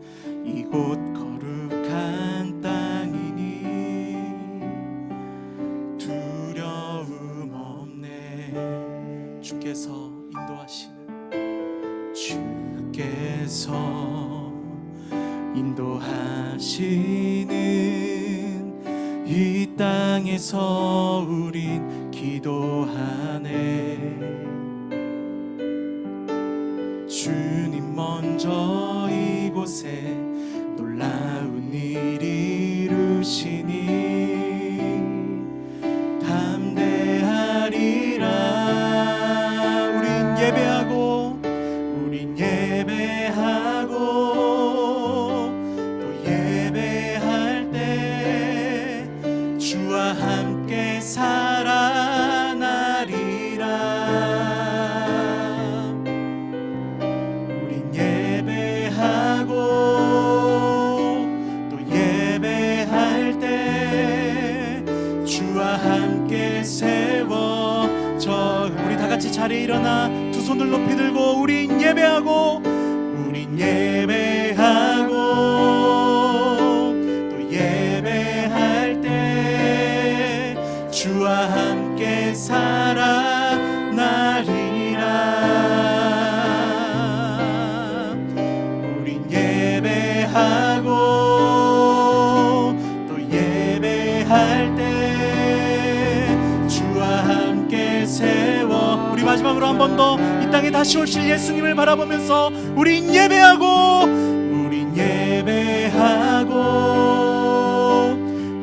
이곳 거룩한 땅이니 두려움 없네. 주께서 인도하시는, 주께서 인도하시는 이 땅에서 우린 기도하네. 주님 먼저 이곳에 놀라운 일 이루시니 담대하리라. 우린 예배하고 또 예배할 때 주와 함께 살아나리라. 우린 예배하고 또 예배할 때 주와 함께 세워져. 우리 다 같이 자리에 일어나 두 손을 높이 들고 우린 예배하고 또 예배할 때 주와 함께 살아나리라. 우린 예배하고 또 예배할 때 주와 함께 세워. 우리 마지막으로 한 번 더 이 땅에 다시 오실 예수님을 바라보면서 우린 예배하고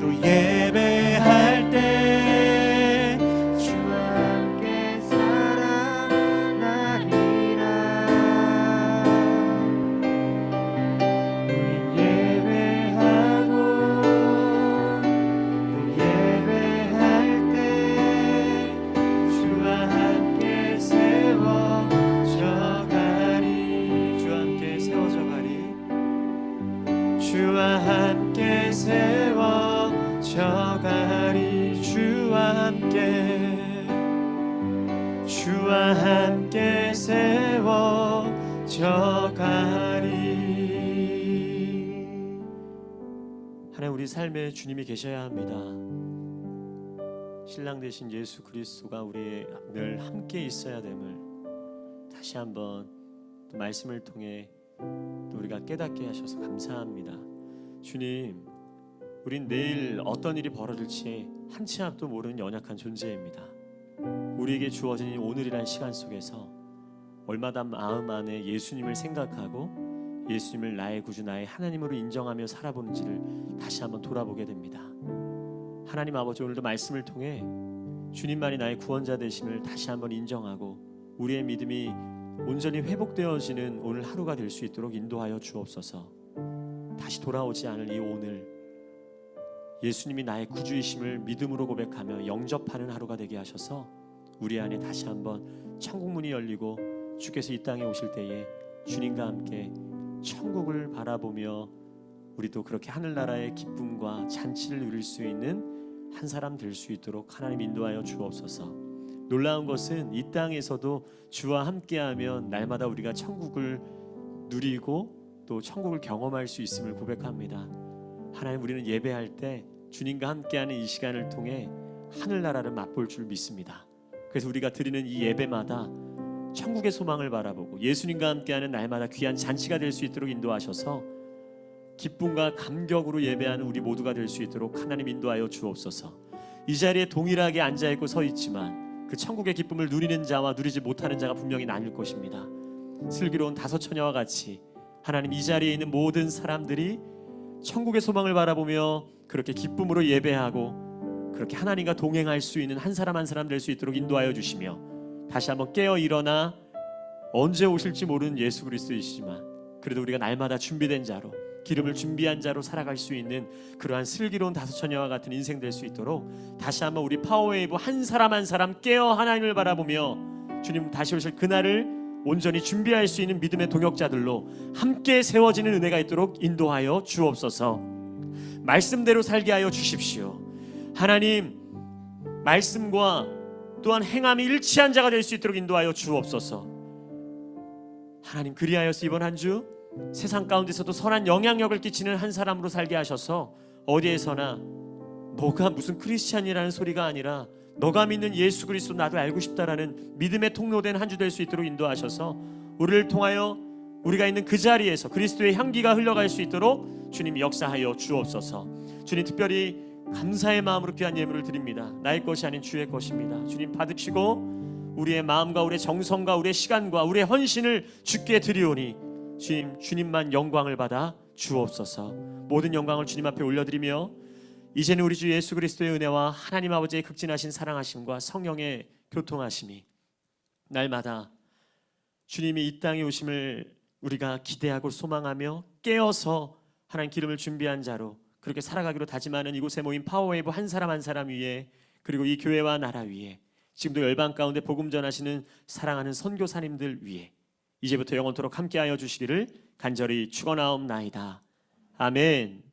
또 예배할 때 주와 함께 살아나리라. 우린 예배하고 또 예배할 때 주와 함께 세워져 가리. 주와 함께 세워져 가리. 주와 함께 세워져 가리. 주와 함께 세워져 가리. 하나님, 우리 삶에 주님이 계셔야 합니다. 신랑 되신 예수 그리스도가 우리의 늘 함께 있어야 됨을 다시 한번 또 말씀을 통해 또 우리 우리가 깨닫게 하셔서 감사합니다. 주님, 우린 내일 어떤 일이 벌어질지 한 치 앞도 모르는 연약한 존재입니다. 우리에게 주어진 이 오늘이란 시간 속에서 얼마나 마음 안에 예수님을 생각하고 예수님을 나의 구주, 나의 하나님으로 인정하며 살아보는지를 다시 한번 돌아보게 됩니다. 하나님 아버지, 오늘도 말씀을 통해 주님만이 나의 구원자 되심을 다시 한번 인정하고 우리의 믿음이 온전히 회복되어지는 오늘 하루가 될 수 있도록 인도하여 주옵소서. 다시 돌아오지 않을 이 오늘, 예수님이 나의 구주이심을 믿음으로 고백하며 영접하는 하루가 되게 하셔서 우리 안에 다시 한번 천국 문이 열리고 주께서 이 땅에 오실 때에 주님과 함께 천국을 바라보며 우리도 그렇게 하늘나라의 기쁨과 잔치를 누릴 수 있는 한 사람 될 수 있도록 하나님 인도하여 주옵소서. 놀라운 것은 이 땅에서도 주와 함께하면 날마다 우리가 천국을 누리고 또 천국을 경험할 수 있음을 고백합니다. 하나님, 우리는 예배할 때 주님과 함께하는 이 시간을 통해 하늘나라를 맛볼 줄 믿습니다. 그래서 우리가 드리는 이 예배마다 천국의 소망을 바라보고 예수님과 함께하는 날마다 귀한 잔치가 될 수 있도록 인도하셔서 기쁨과 감격으로 예배하는 우리 모두가 될 수 있도록 하나님 인도하여 주옵소서. 이 자리에 동일하게 앉아있고 서 있지만 그 천국의 기쁨을 누리는 자와 누리지 못하는 자가 분명히 나뉠 것입니다. 슬기로운 다섯 처녀와 같이 하나님, 이 자리에 있는 모든 사람들이 천국의 소망을 바라보며 그렇게 기쁨으로 예배하고 그렇게 하나님과 동행할 수 있는 한 사람 한 사람 될 수 있도록 인도하여 주시며 다시 한번 깨어 일어나 언제 오실지 모르는 예수 그리스도이시지만 그래도 우리가 날마다 준비된 자로, 기름을 준비한 자로 살아갈 수 있는 그러한 슬기로운 다섯 처녀와 같은 인생 될 수 있도록 다시 한번 우리 파워웨이브 한 사람 한 사람 깨어 하나님을 바라보며 주님 다시 오실 그날을 온전히 준비할 수 있는 믿음의 동역자들로 함께 세워지는 은혜가 있도록 인도하여 주옵소서. 말씀대로 살게 하여 주십시오. 하나님, 말씀과 또한 행함이 일치한 자가 될 수 있도록 인도하여 주옵소서. 하나님, 그리하여서 이번 한 주 세상 가운데서도 선한 영향력을 끼치는 한 사람으로 살게 하셔서 어디에서나 너가 무슨 크리스찬이라는 소리가 아니라 너가 믿는 예수 그리스도 나도 알고 싶다라는 믿음의 통로된 한 주 될 수 있도록 인도하셔서 우리를 통하여 우리가 있는 그 자리에서 그리스도의 향기가 흘러갈 수 있도록 주님 역사하여 주옵소서. 주님, 특별히 감사의 마음으로 귀한 예물을 드립니다. 나의 것이 아닌 주의 것입니다. 주님, 받으시고 우리의 마음과 우리의 정성과 우리의 시간과 우리의 헌신을 주께 드리오니 주님, 주님만 영광을 받아 주옵소서. 모든 영광을 주님 앞에 올려드리며 이제는 우리 주 예수 그리스도의 은혜와 하나님 아버지의 극진하신 사랑하심과 성령의 교통하심이 날마다 주님이 이 땅에 오심을 우리가 기대하고 소망하며 깨어서 하나님 기름을 준비한 자로 그렇게 살아가기로 다짐하는 이곳에 모인 파워웨이브 한 사람 한 사람 위에, 그리고 이 교회와 나라 위에, 지금도 열방 가운데 복음 전하시는 사랑하는 선교사님들 위에 이제부터 영원토록 함께하여 주시기를 간절히 축원하옵나이다. 아멘.